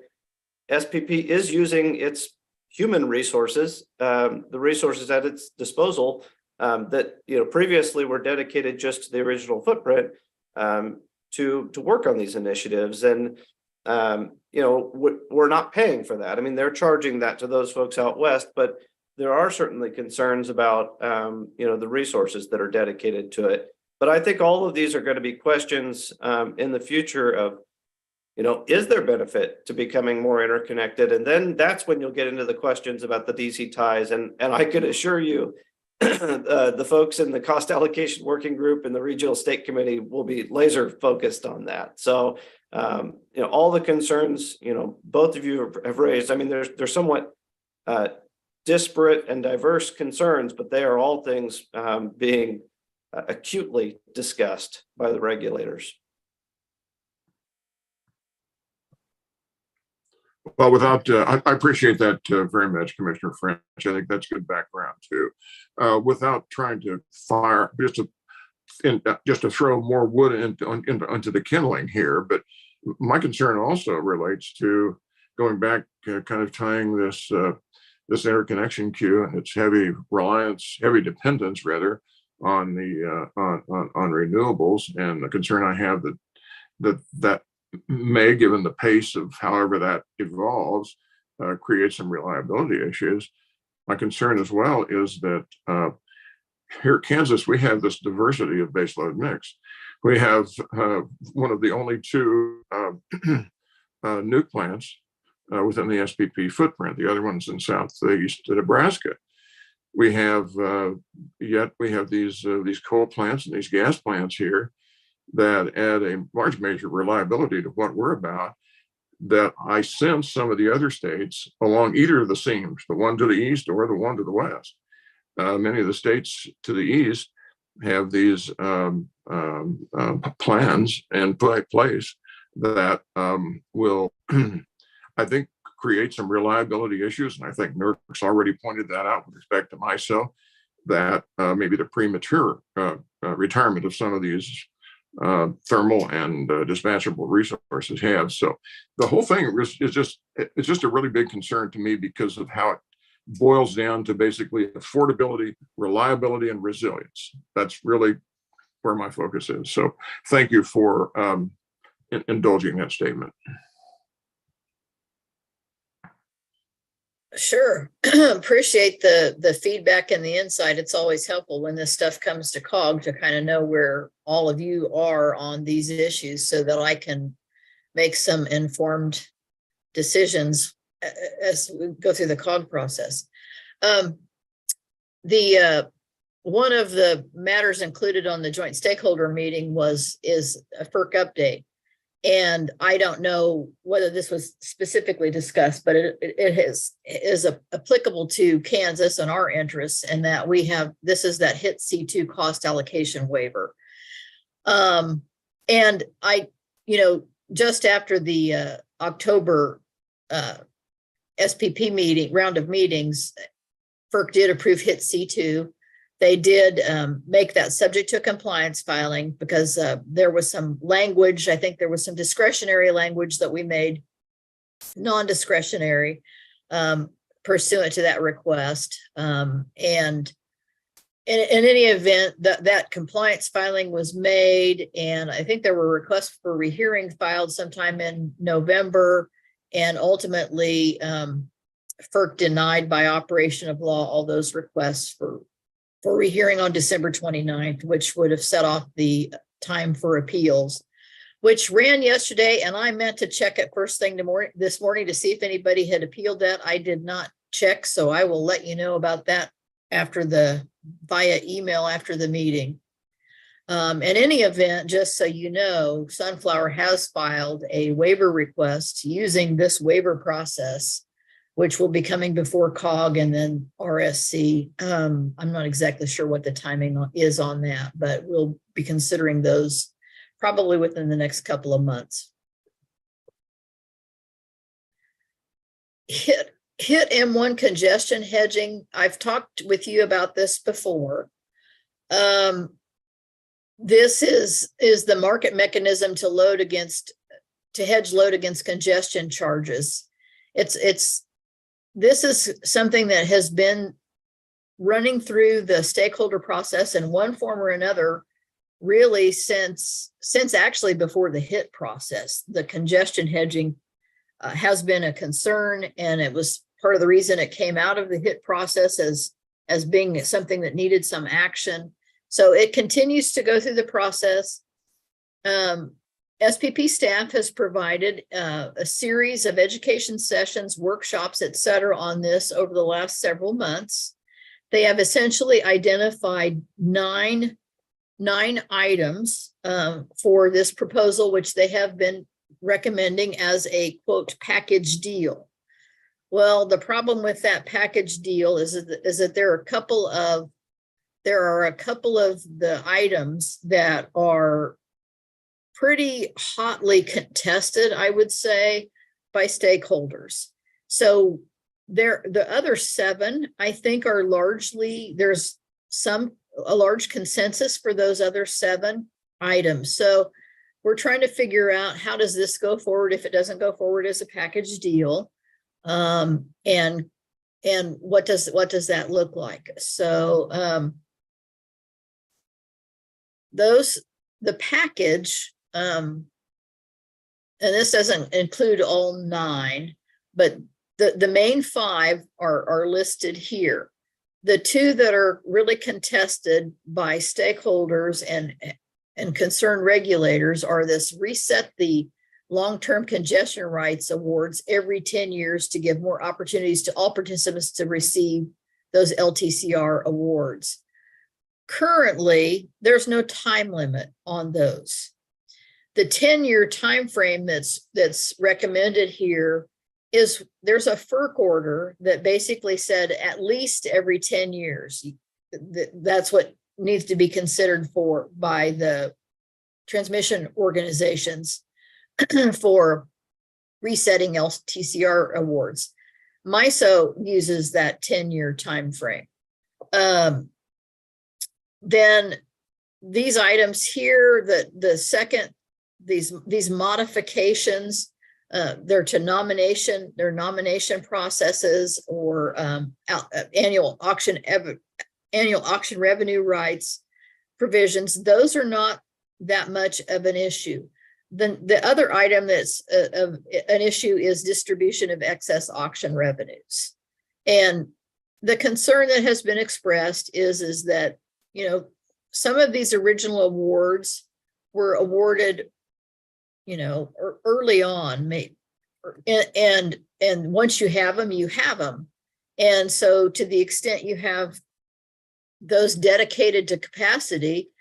SPP is using its human resources, the resources at its disposal, that previously were dedicated just to the original footprint, to work on these initiatives. And we're not paying for that. I mean, they're charging that to those folks out west, but there are certainly concerns about the resources that are dedicated to it. But I think all of these are going to be questions in the future of, is there benefit to becoming more interconnected? And then that's when you'll get into the questions about the DC ties. And I could assure you, the folks in the cost allocation working group and the regional state committee will be laser focused on that. So, all the concerns, both of you have raised, I mean, they're somewhat disparate and diverse concerns, but they are all things being acutely discussed by the regulators. Well, I appreciate that very much, Commissioner French. I think that's good background too. Without trying to fire, just to throw more wood into the kindling here, but my concern also relates to going back, kind of tying this interconnection queue and its heavy dependence rather on the on renewables, and the concern I have that may, given the pace of however that evolves, create some reliability issues. My concern as well is that here at Kansas, we have this diversity of baseload mix. We have one of the only two nuke plants within the SPP footprint. The other one's in southeast Nebraska. We have these coal plants and these gas plants here that add a large measure of reliability to what we're about, that I sense some of the other states along either of the seams, the one to the east or the one to the west. Many of the states to the east have these plans in place that will, I think, create some reliability issues. And I think NERC's already pointed that out with respect to MISO, that maybe the premature retirement of some of these thermal and dispatchable resources have. So the whole thing is just a really big concern to me because of how it boils down to basically affordability, reliability, and resilience. That's really where my focus is. So thank you for indulging that statement. Sure. Appreciate the feedback and the insight. It's always helpful when this stuff comes to COG to kind of know where all of you are on these issues so that I can make some informed decisions as we go through the COG process. One of the matters included on the joint stakeholder meeting is a FERC update. And I don't know whether this was specifically discussed, but it is applicable to Kansas and our interests, and that this is that HIT C2 cost allocation waiver. And just after the October SPP round of meetings, FERC did approve HIT C2. They did make that subject to a compliance filing because there was some language. I think there was some discretionary language that we made non-discretionary pursuant to that request. And in any event, that compliance filing was made, and I think there were requests for rehearing filed sometime in November, and ultimately FERC denied by operation of law all those requests for rehearing on December 29th, which would have set off the time for appeals, which ran yesterday, and I meant to check it first thing this morning to see if anybody had appealed that. I did not check, so I will let you know about that via email after the meeting. In any event, just so you know, Sunflower has filed a waiver request using this waiver process, which will be coming before COG and then RSC. I'm not exactly sure what the timing is on that, but we'll be considering those probably within the next couple of months. HIT M1 congestion hedging. I've talked with you about this before. This is the market mechanism to hedge load against congestion charges. This is something that has been running through the stakeholder process in one form or another, really since actually before the HIT process. The congestion hedging has been a concern, and it was part of the reason it came out of the HIT process as being something that needed some action. So it continues to go through the process. SPP staff has provided a series of education sessions, workshops, et cetera, on this over the last several months. They have essentially identified nine items for this proposal, which they have been recommending as a quote package deal. Well, the problem with that package deal is that there are a couple of the items that are pretty hotly contested, I would say, by stakeholders. So the other 7, I think, are largely, there's a large consensus for those other 7 items. So we're trying to figure out, how does this go forward if it doesn't go forward as a package deal? And what does that look like? So the package, and this doesn't include all 9, but the main 5 are listed here. The 2 that are really contested by stakeholders and concerned regulators are this reset the long-term congestion rights awards every 10 years to give more opportunities to all participants to receive those LTCR awards. Currently, there's no time limit on those. The 10-year time frame that's recommended here is, there's a FERC order that basically said at least every 10 years. That's what needs to be considered by the transmission organizations for resetting LTCR awards. MISO uses that 10-year time frame. Then these items here, these modifications, they're nomination processes or annual auction revenue rights provisions. Those are not that much of an issue. Then the other item that's an issue is distribution of excess auction revenues. And the concern that has been expressed is that, some of these original awards were awarded, early on, and once you have them, you have them. And so to the extent you have those dedicated to capacity,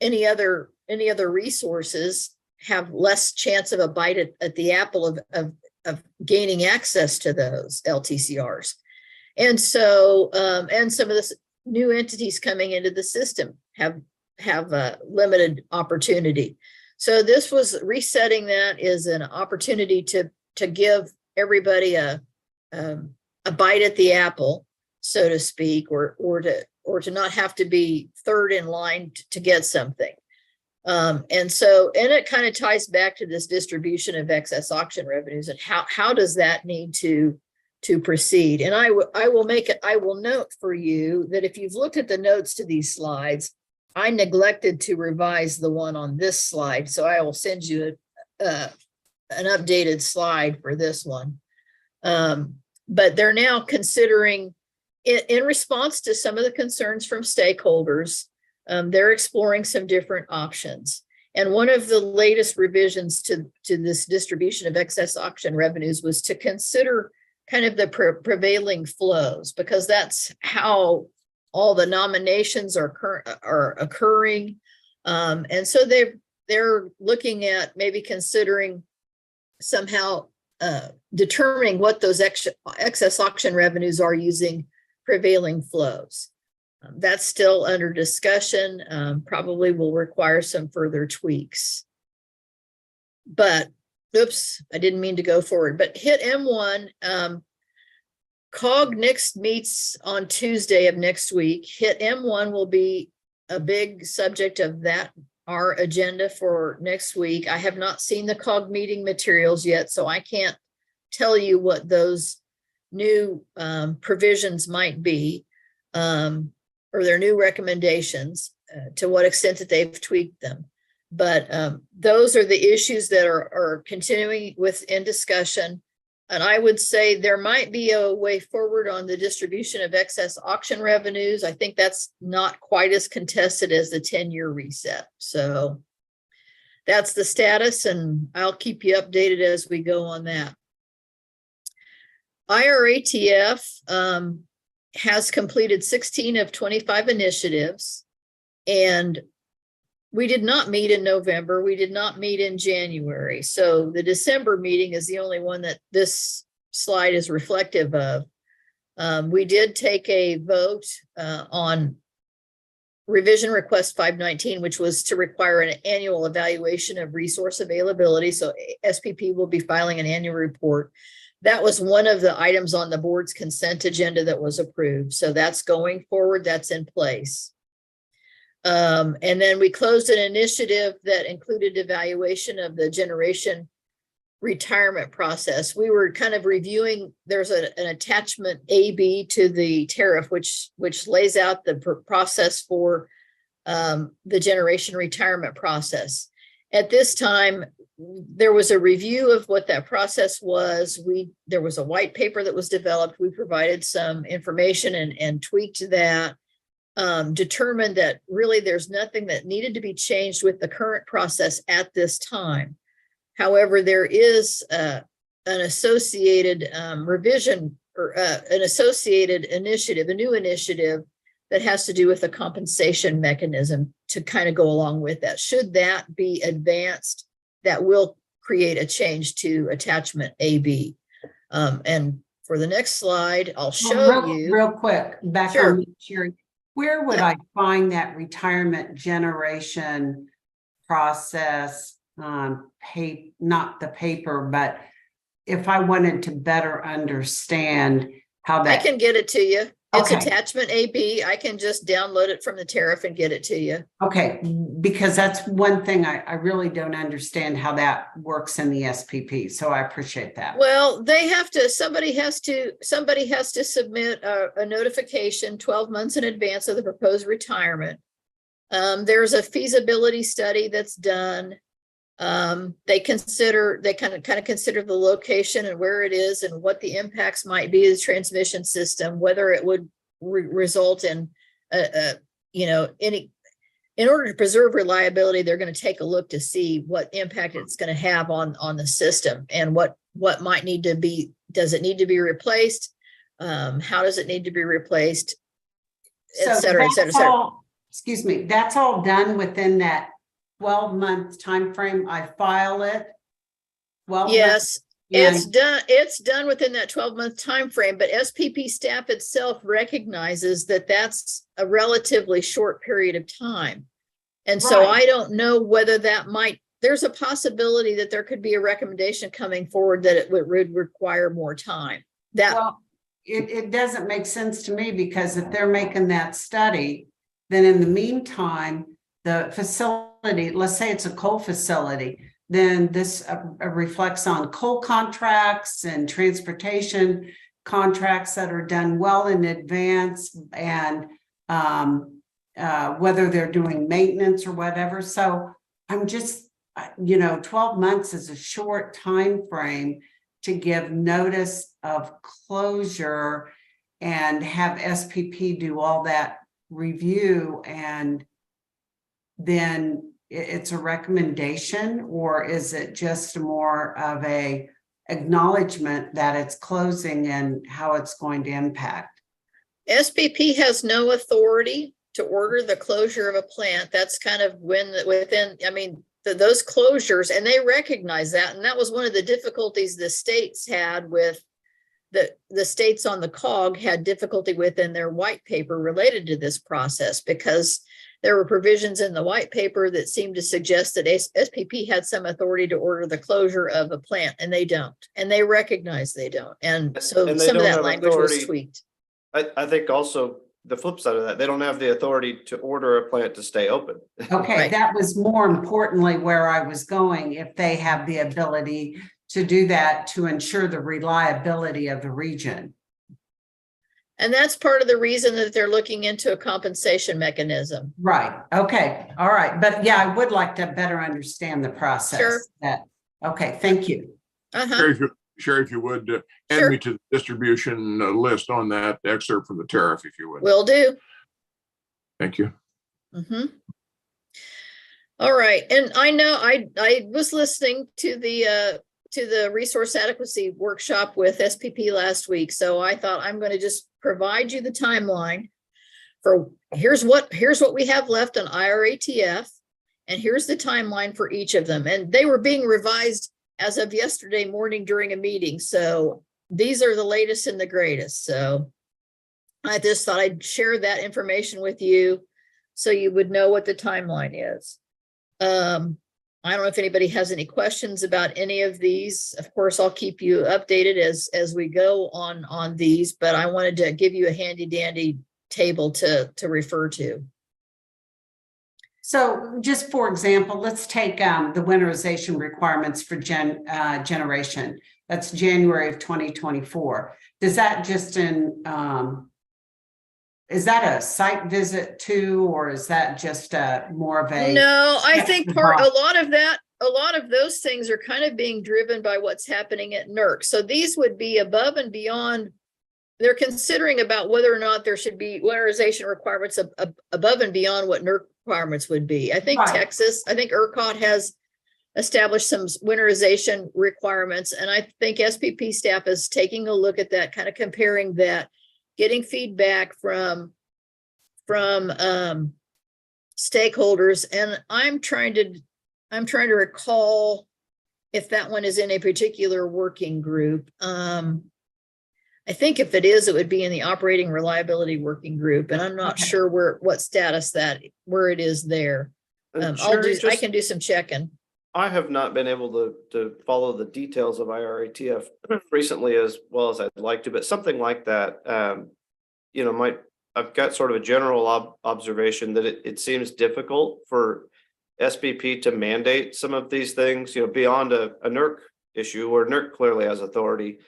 any other resources have less chance of a bite at the apple of gaining access to those LTCRs. And so, and some of the new entities coming into the system have a limited opportunity. So this was resetting that is an opportunity to give everybody a bite at the apple, so to speak, or to not have to be third in line to get something. And it kind of ties back to this distribution of excess auction revenues and how does that need to proceed. And I will note for you that if you've looked at the notes to these slides, I neglected to revise the one on this slide. So I will send you an updated slide for this one. But they're now considering, in response to some of the concerns from stakeholders, they're exploring some different options. And one of the latest revisions to this distribution of excess auction revenues was to consider kind of the prevailing flows, because that's how all the nominations are occurring. And so they're looking at maybe considering somehow determining what those excess auction revenues are using prevailing flows. That's still under discussion, probably will require some further tweaks. But, oops, I didn't mean to go forward, but hit M1. COG next meets on Tuesday of next week. Hit M1 will be a big subject of that, our agenda for next week. I have not seen the COG meeting materials yet, so I can't tell you what those new provisions might be, or their new recommendations, to what extent that they've tweaked them. But those are the issues that are continuing within discussion. And I would say there might be a way forward on the distribution of excess auction revenues. I think that's not quite as contested as the 10-year reset. So that's the status, and I'll keep you updated as we go on that. IRATF has completed 16 of 25 initiatives, and we did not meet in November. We did not meet in January. So the December meeting is the only one that this slide is reflective of. We did take a vote on revision request 519, which was to require an annual evaluation of resource availability. So SPP will be filing an annual report. That was one of the items on the board's consent agenda that was approved. So that's going forward, that's in place. And then we closed an initiative that included evaluation of the generation retirement process. We were kind of reviewing, there's an attachment AB to the tariff, which lays out the process for the generation retirement process. At this time, there was a review of what that process was. There was a white paper that was developed. We provided some information and tweaked that. Determined that really there's nothing that needed to be changed with the current process at this time. However, there is an associated revision or an associated initiative, a new initiative that has to do with the compensation mechanism to kind of go along with that. Should that be advanced, that will create a change to attachment AB. And for the next slide, I'll show you. Real quick, back Sure. on Sherry. Where would I find that retirement generation process on not the paper, but if I wanted to better understand how I that. can get it to you. It's Okay. attachment AB. I can just download it from the tariff and get it to you. Okay, because that's one thing I really don't understand how that works in the SPP. So I appreciate that. Well, somebody has to submit a notification 12 months in advance of the proposed retirement. There's a feasibility study that's done. They kind of consider the location and where it is and what the impacts might be to the transmission system, whether it would result in, in order to preserve reliability, they're going to take a look to see what impact it's going to have on the system and what might need to be, does it need to be replaced? How does it need to be replaced? Et cetera, et cetera, et cetera. Excuse me, that's all done within that 12-month time frame. I file it. Well, Yes, it's done within that 12-month time frame, but SPP staff itself recognizes that that's a relatively short period of time. And so Right. I don't know whether there's a possibility that there could be a recommendation coming forward that it would require more time. Well, it doesn't make sense to me, because if they're making that study, then in the meantime, the facility, let's say it's a coal facility, then this reflects on coal contracts and transportation contracts that are done well in advance, and whether they're doing maintenance or whatever. So I'm just, 12 months is a short time frame to give notice of closure and have SPP do all that review and then it's a recommendation, or is it just more of a acknowledgement that it's closing and how it's going to impact? SPP has no authority to order the closure of a plant. That's kind of within, I mean, those closures, and they recognize that. And that was one of the difficulties the states had with the states on the COG had difficulty with in their white paper related to this process, because there were provisions in the white paper that seemed to suggest that SPP had some authority to order the closure of a plant, and they don't, and they recognize they don't. And so And they some of don't that have language was authority- tweaked. I think also the flip side of that, they don't have the authority to order a plant to stay open. Okay, Right. that was more importantly where I was going, if they have the ability to do that to ensure the reliability of the region. And that's part of the reason that they're looking into a compensation mechanism. Right, okay, all right, but yeah, I would like to better understand the process. Sure. Okay, thank you. Uh-huh. Sherry, if you would, add Sure. me to the distribution list on that excerpt from the tariff, if you would. Will do. Thank you. Mhm. All right, and I know I was listening to the resource adequacy workshop with SPP last week, so I thought I'm going to just provide you the timeline for here's what we have left on IRATF, and here's the timeline for each of them. And they were being revised as of yesterday morning during a meeting, so these are the latest and the greatest. So I just thought I'd share that information with you so you would know what the timeline is. I don't know if anybody has any questions about any of these. Of course, I'll keep you updated as we go on these, but I wanted to give you a handy dandy table to refer to. So just for example, let's take the winterization requirements for generation. That's January of 2024. Does that just is that a site visit too, or is that just more of a? No, I think a lot of those things are kind of being driven by what's happening at NERC. So these would be above and beyond. They're considering about whether or not there should be winterization requirements above and beyond what NERC requirements would be. I think Right. I think ERCOT has established some winterization requirements, and I think SPP staff is taking a look at that, kind of comparing that, getting feedback from stakeholders. And I'm trying to recall if that one is in a particular working group. I think if it is, it would be in the operating reliability working group, and I'm not Okay. sure what status where it is there. And I Sherry, can do some checking. I have not been able to follow the details of IRATF recently as well as I'd like to, but something like that, I've got sort of a general observation that it seems difficult for SPP to mandate some of these things, beyond a NERC issue where NERC clearly has authority.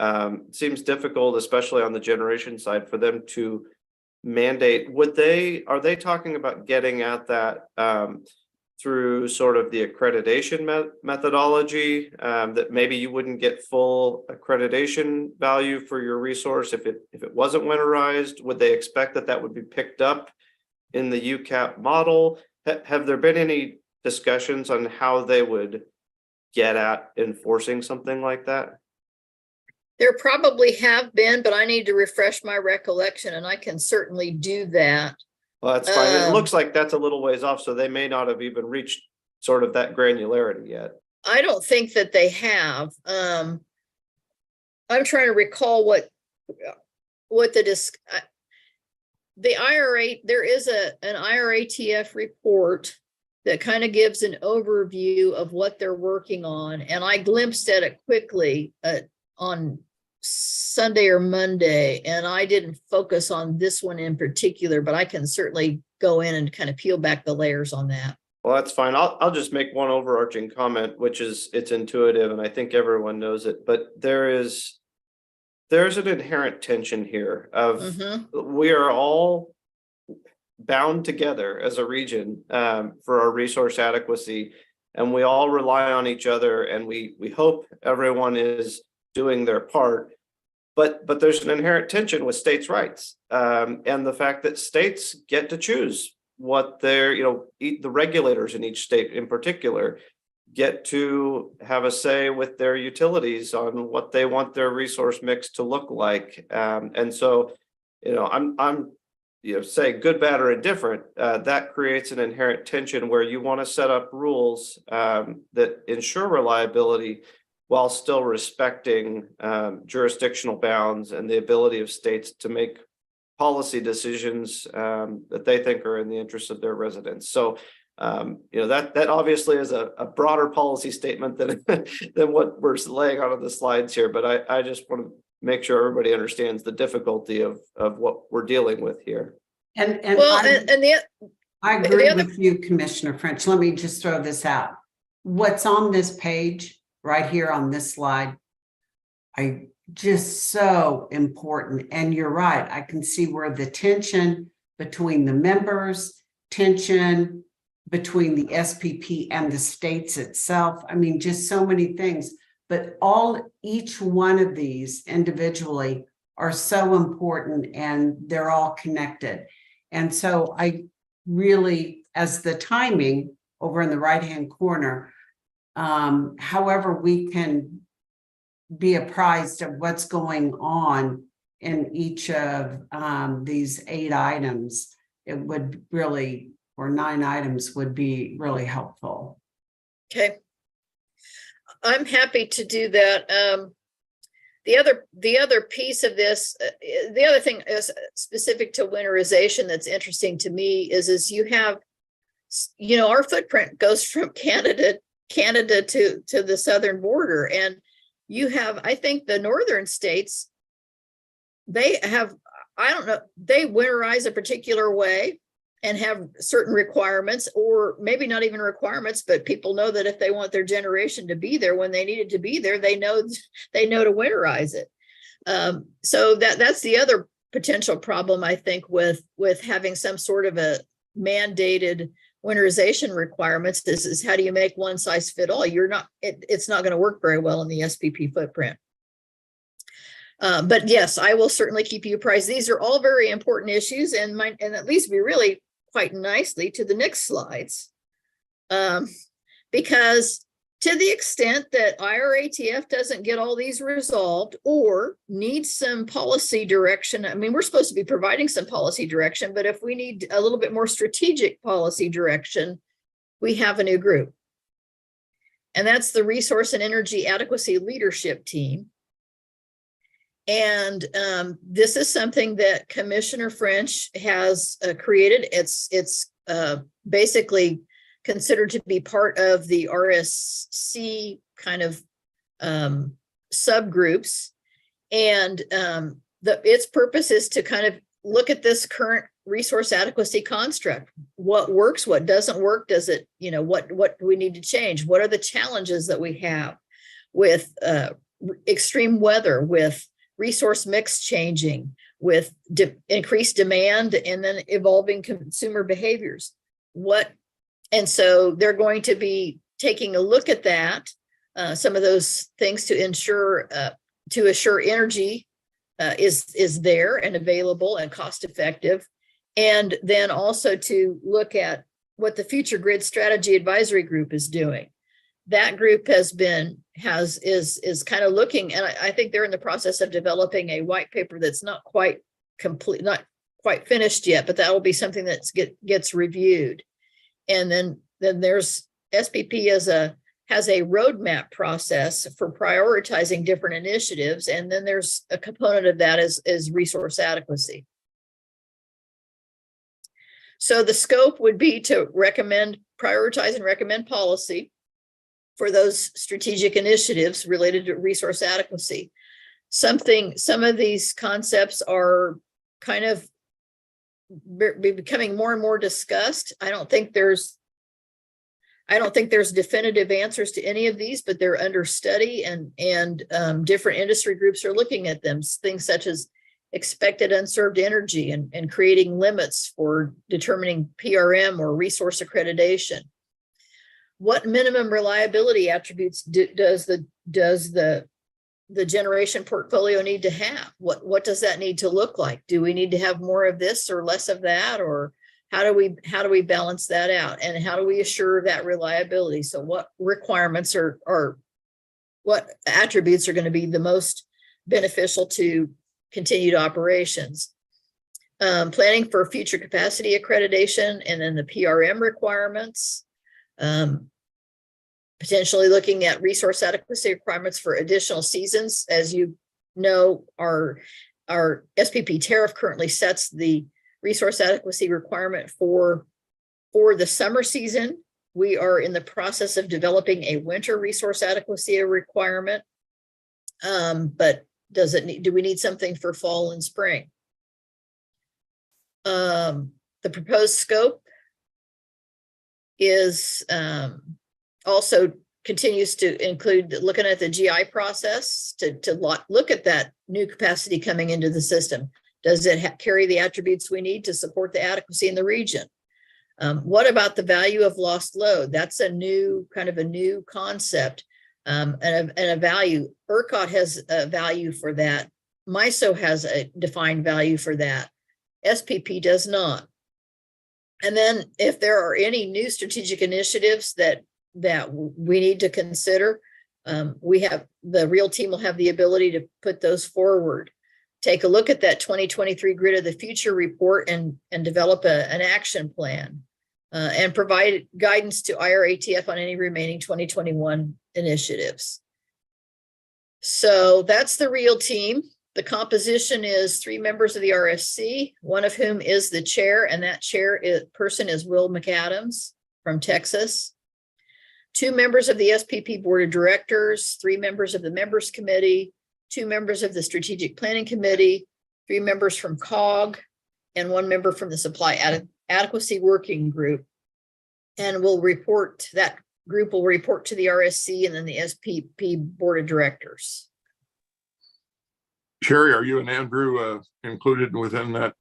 It seems difficult, especially on the generation side, for them to mandate. Are they talking about getting at that through sort of the accreditation methodology, that maybe you wouldn't get full accreditation value for your resource if it wasn't winterized? Would they expect that would be picked up in the UCAP model? Have there been any discussions on how they would get at enforcing something like that? There probably have been, but I need to refresh my recollection, and I can certainly do that. Well, that's fine. It looks like that's a little ways off, so they may not have even reached sort of that granularity yet. I don't think that they have. I'm trying to recall what the IRA, there is an IRATF report that kind of gives an overview of what they're working on. And I glimpsed at it quickly on Sunday or Monday, and I didn't focus on this one in particular, but I can certainly go in and kind of peel back the layers on that. Well, that's fine. I'll just make one overarching comment, which is it's intuitive and I think everyone knows it, but there's an inherent tension here of we are all bound together as a region for our resource adequacy, and we all rely on each other, and we hope everyone is doing their part. But there's an inherent tension with states' rights, and the fact that states get to choose what their, the regulators in each state in particular get to have a say with their utilities on what they want their resource mix to look like. And so, I'm say good, bad, or indifferent, that creates an inherent tension where you want to set up rules that ensure reliability while still respecting jurisdictional bounds and the ability of states to make policy decisions that they think are in the interest of their residents. So, that obviously is a broader policy statement than than what we're laying out on the slides here. But I just want to make sure everybody understands the difficulty of what we're dealing with here. And Well, I the agree other- with you, Commissioner French. Let me just throw this out. What's on this page, right here on this slide, just so important. And you're right, I can see where the tension between the members, tension between the SPP and the states itself. I mean, just so many things. But each one of these individually are so important, and they're all connected. And so I really, as the timing over in the right-hand corner, however we can be apprised of what's going on in each of these 8 items, it would really, or 9 items, would be really helpful. Okay. I'm happy to do that. The other piece of this, the other thing is specific to winterization that's interesting to me is you have, our footprint goes from Canada to the southern border, and you have, I think the northern states, they have, I don't know, they winterize a particular way and have certain requirements, or maybe not even requirements, but people know that if they want their generation to be there when they need it to be there, they know to winterize it. So that's the other potential problem, I think, with having some sort of a mandated winterization requirements. This is, how do you make one size fit all? It's not going to work very well in the SPP footprint. But yes, I will certainly keep you apprised. These are all very important issues, and that leads me really quite nicely to the next slides. Because to the extent that IRATF doesn't get all these resolved or needs some policy direction, I mean, we're supposed to be providing some policy direction, but if we need a little bit more strategic policy direction, we have a new group. And that's the Resource and Energy Adequacy Leadership Team. And this is something that Commissioner French has created. It's basically considered to be part of the RSC kind of subgroups. And its purpose is to kind of look at this current resource adequacy construct. What works, what doesn't work? Does it, what do we need to change? What are the challenges that we have with extreme weather, with resource mix changing, with increased demand, and then evolving consumer behaviors? And so they're going to be taking a look at that, some of those things to assure energy is there and available and cost effective. And then also to look at what the Future Grid Strategy Advisory Group is doing. That group is kind of looking, and I think they're in the process of developing a white paper that's not quite complete, not quite finished yet, but that will be something that gets reviewed. And then there's SPP has a roadmap process for prioritizing different initiatives, and then there's a component of that is resource adequacy. So the scope would be to prioritize and recommend policy for those strategic initiatives related to resource adequacy. Some of these concepts are kind of becoming more and more discussed. I don't think there's definitive answers to any of these, but they're under study, and different industry groups are looking at them. Things such as expected unserved energy and creating limits for determining PRM or resource accreditation. What minimum reliability attributes does the generation portfolio need to have? What does that need to look like? Do we need to have more of this or less of that? Or How do we balance that out? And how do we assure that reliability? So what requirements are what attributes are going to be the most beneficial to continued operations? Planning for future capacity accreditation and then the PRM requirements. Potentially looking at resource adequacy requirements for additional seasons. As you know, our SPP tariff currently sets the resource adequacy requirement for the summer season. We are in the process of developing a winter resource adequacy requirement. But do we need something for fall and spring? The proposed scope is also continues to include looking at the GI process to look at that new capacity coming into the system. Does it carry the attributes we need to support the adequacy in the region? What about the value of lost load? That's a new concept and a value. ERCOT has a value for that. MISO has a defined value for that. SPP does not. And then if there are any new strategic initiatives that we need to consider, the real team will have the ability to put those forward. Take a look at that 2023 Grid of the Future report and develop an action plan and provide guidance to IRATF on any remaining 2021 initiatives. So that's the real team. The composition is 3 members of the RSC, one of whom is the chair, and that person is Will McAdams from Texas. 2 members of the SPP Board of Directors, 3 members of the Members Committee, 2 members of the Strategic Planning Committee, 3 members from COG, and 1 member from the Supply Adequacy Working Group. And that group will report to the RSC and then the SPP Board of Directors. Sherry, are you and Andrew included within that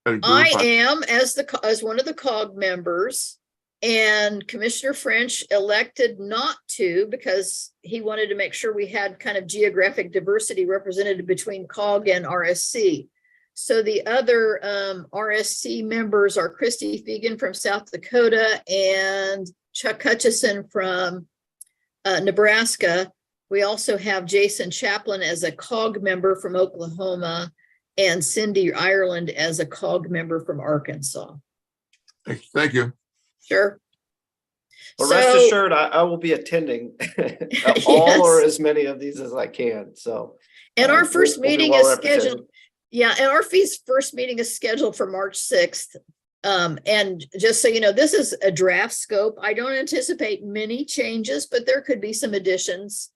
group? I am as one of the COG members, and Commissioner French elected not to because he wanted to make sure we had kind of geographic diversity represented between COG and RSC. So the other RSC members are Christy Fegan from South Dakota and Chuck Hutchison from Nebraska. We also have Jason Chaplin as a COG member from Oklahoma and Cindy Ireland as a COG member from Arkansas. Thank you. Sure. Well, rest assured, I will be attending all or as many of these as I can. So, and our first we'll be meeting well is scheduled. represented. Yeah, and our first meeting is scheduled for March 6th. And just so you know, this is a draft scope. I don't anticipate many changes, but there could be some additions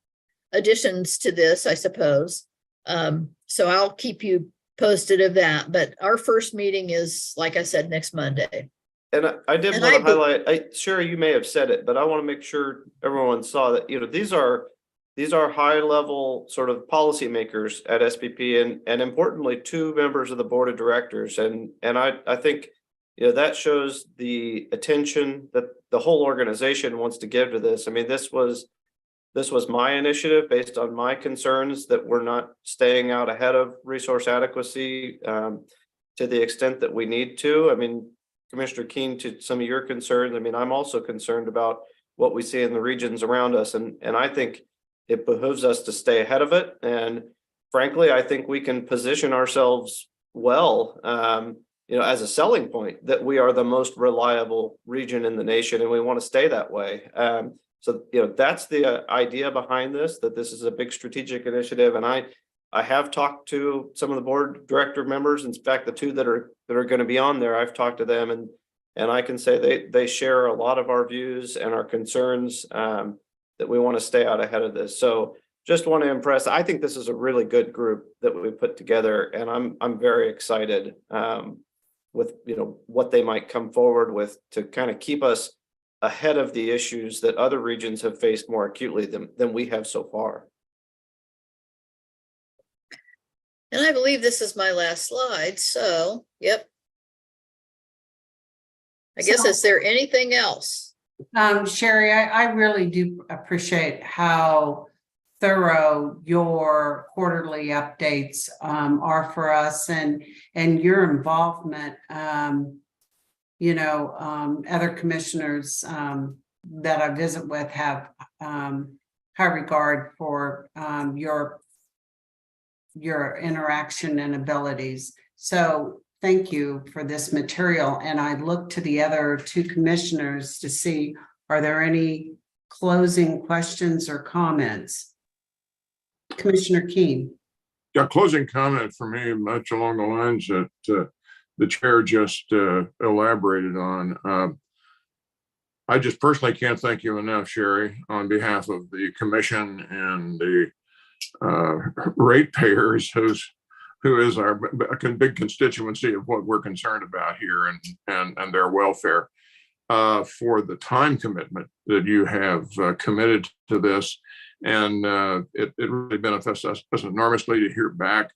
to this, I suppose. So I'll keep you posted of that. But our first meeting is, like I said, next Monday. And I did want to highlight, Sherry, you may have said it, but I want to make sure everyone saw that, these are high level sort of policymakers at SPP and importantly, 2 members of the board of directors. And I think, that shows the attention that the whole organization wants to give to this. I mean, this was my initiative based on my concerns that we're not staying out ahead of resource adequacy to the extent that we need to. I mean, Commissioner Keen, to some of your concerns, I mean, I'm also concerned about what we see in the regions around us. And I think it behooves us to stay ahead of it. And frankly, I think we can position ourselves well, as a selling point that we are the most reliable region in the nation and we want to stay that way. So, that's the idea behind this, that this is a big strategic initiative. And I have talked to some of the board director members. In fact, the 2 that are going to be on there, I've talked to them and I can say they share a lot of our views and our concerns that we want to stay out ahead of this. So just want to impress, I think this is a really good group that we put together and I'm very excited with, what they might come forward with to kind of keep us ahead of the issues that other regions have faced more acutely than we have so far. And I believe this is my last slide. So, yep. I guess, is there anything else? Sherry, I really do appreciate how thorough your quarterly updates are for us and your involvement other commissioners that I visit with have high regard for your interaction and abilities. So thank you for this material. And I look to the other two commissioners to see, are there any closing questions or comments? Commissioner Keen. Yeah, closing comment for me, much along the lines that the chair just elaborated on. I just personally can't thank you enough, Sherry, on behalf of the commission and the ratepayers, who is our big constituency of what we're concerned about here, and their welfare, for the time commitment that you have committed to this. And it really benefits us enormously to hear back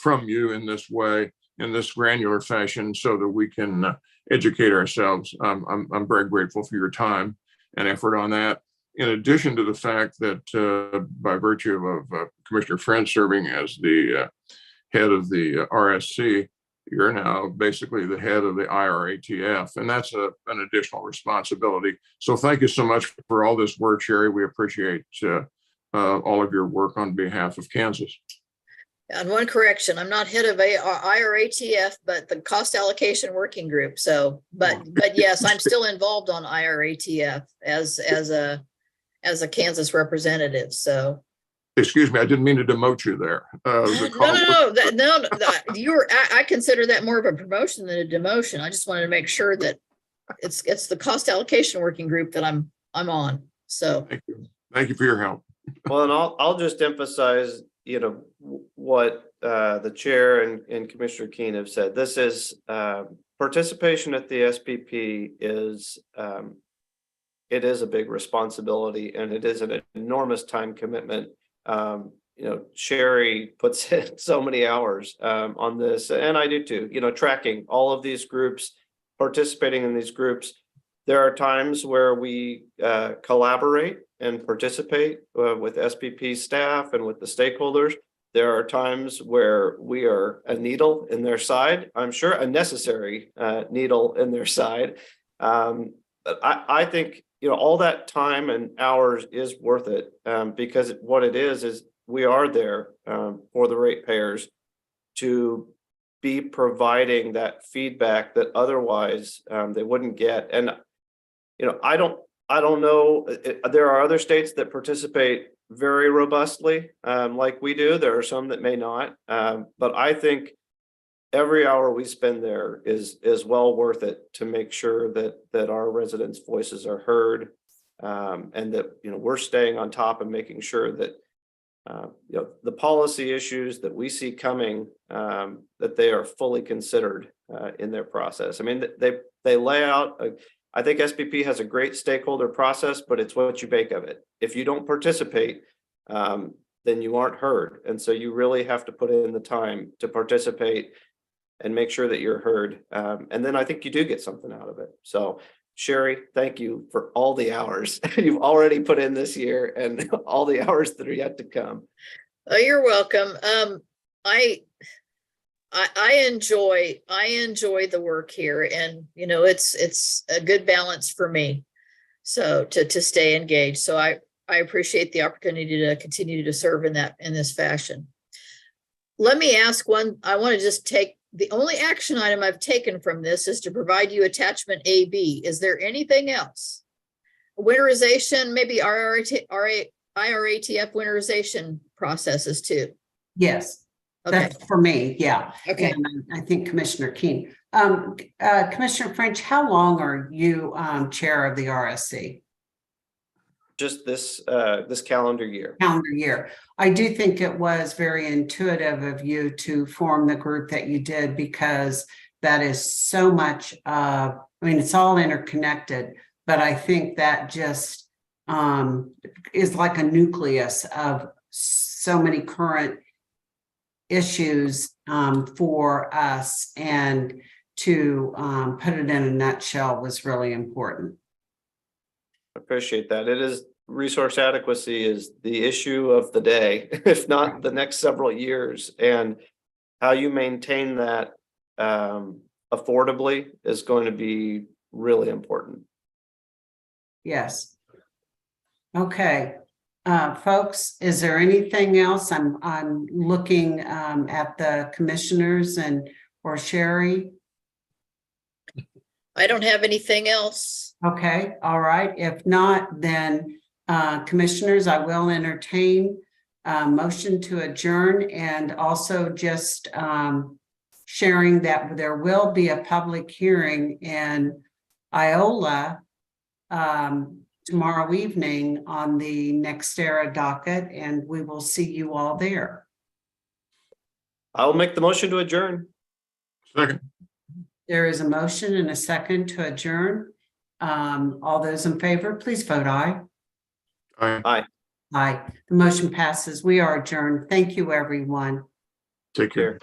from you in this way, in this granular fashion, so that we can educate ourselves. I'm very grateful for your time and effort on that. In addition to the fact that by virtue of Commissioner French serving as the head of the RSC, you're now basically the head of the IRATF, and that's an additional responsibility. So thank you so much for all this work, Sherry. We appreciate all of your work on behalf of Kansas. And one correction, I'm not head of IRATF, but the cost allocation working group. So, but yes, I'm still involved on IRATF as a Kansas representative. So. Excuse me, I didn't mean to demote you there. No. I consider that more of a promotion than a demotion. I just wanted to make sure that it's the cost allocation working group that I'm on. So. Thank you for your help. Well, and I'll just emphasize, what the chair and Commissioner Keen have said. This is participation at the SPP is it is a big responsibility, and it is an enormous time commitment. Sherry puts in so many hours on this, and I do too, tracking all of these groups, participating in these groups. There are times where we collaborate and participate with SPP staff and with the stakeholders. There are times where we are a needle in their side, I'm sure a necessary needle in their side. But I think, all that time and hours is worth it, because what it is we are there for the ratepayers to be providing that feedback that otherwise they wouldn't get. And I don't know. There are other states that participate very robustly, like we do. There are some that may not, but I think every hour we spend there is well worth it to make sure that our residents' voices are heard, and that we're staying on top and making sure that the policy issues that we see coming, that they are fully considered in their process. I mean, they lay out. I think SPP has a great stakeholder process, but it's what you make of it. If you don't participate, then you aren't heard. And so you really have to put in the time to participate and make sure that you're heard. And then I think you do get something out of it. So Sherry, thank you for all the hours you've already put in this year and all the hours that are yet to come. Oh, you're welcome. I enjoy the work here, and it's a good balance for me. So to stay engaged. So I appreciate the opportunity to continue to serve in this fashion. Let me ask one. I want to just take the only action item I've taken from this is to provide you attachment AB. Is there anything else? Winterization, maybe IRATF winterization processes too. Yes. Okay. That's for me, yeah. Okay. And I think Commissioner Keen. Commissioner French, how long are you chair of the RSC? Just this calendar year. Calendar year. I do think it was very intuitive of you to form the group that you did, because that is so much, it's all interconnected, but I think that just is like a nucleus of so many current issues for us, and to put it in a nutshell was really important. Appreciate that. It is, resource adequacy is the issue of the day, if not the next several years, and how you maintain that affordably is going to be really important. Yes. Okay, folks, is there anything else? I'm looking at the commissioners or Sherry. I don't have anything else. Okay, all right. If not, then commissioners, I will entertain a motion to adjourn, and also just sharing that there will be a public hearing in Iola tomorrow evening on the NextEra docket, and we will see you all there. I'll make the motion to adjourn. Second. There is a motion and a second to adjourn. All those in favor, please vote aye. Aye. Aye. The motion passes. We are adjourned. Thank you, everyone. Take care. Here.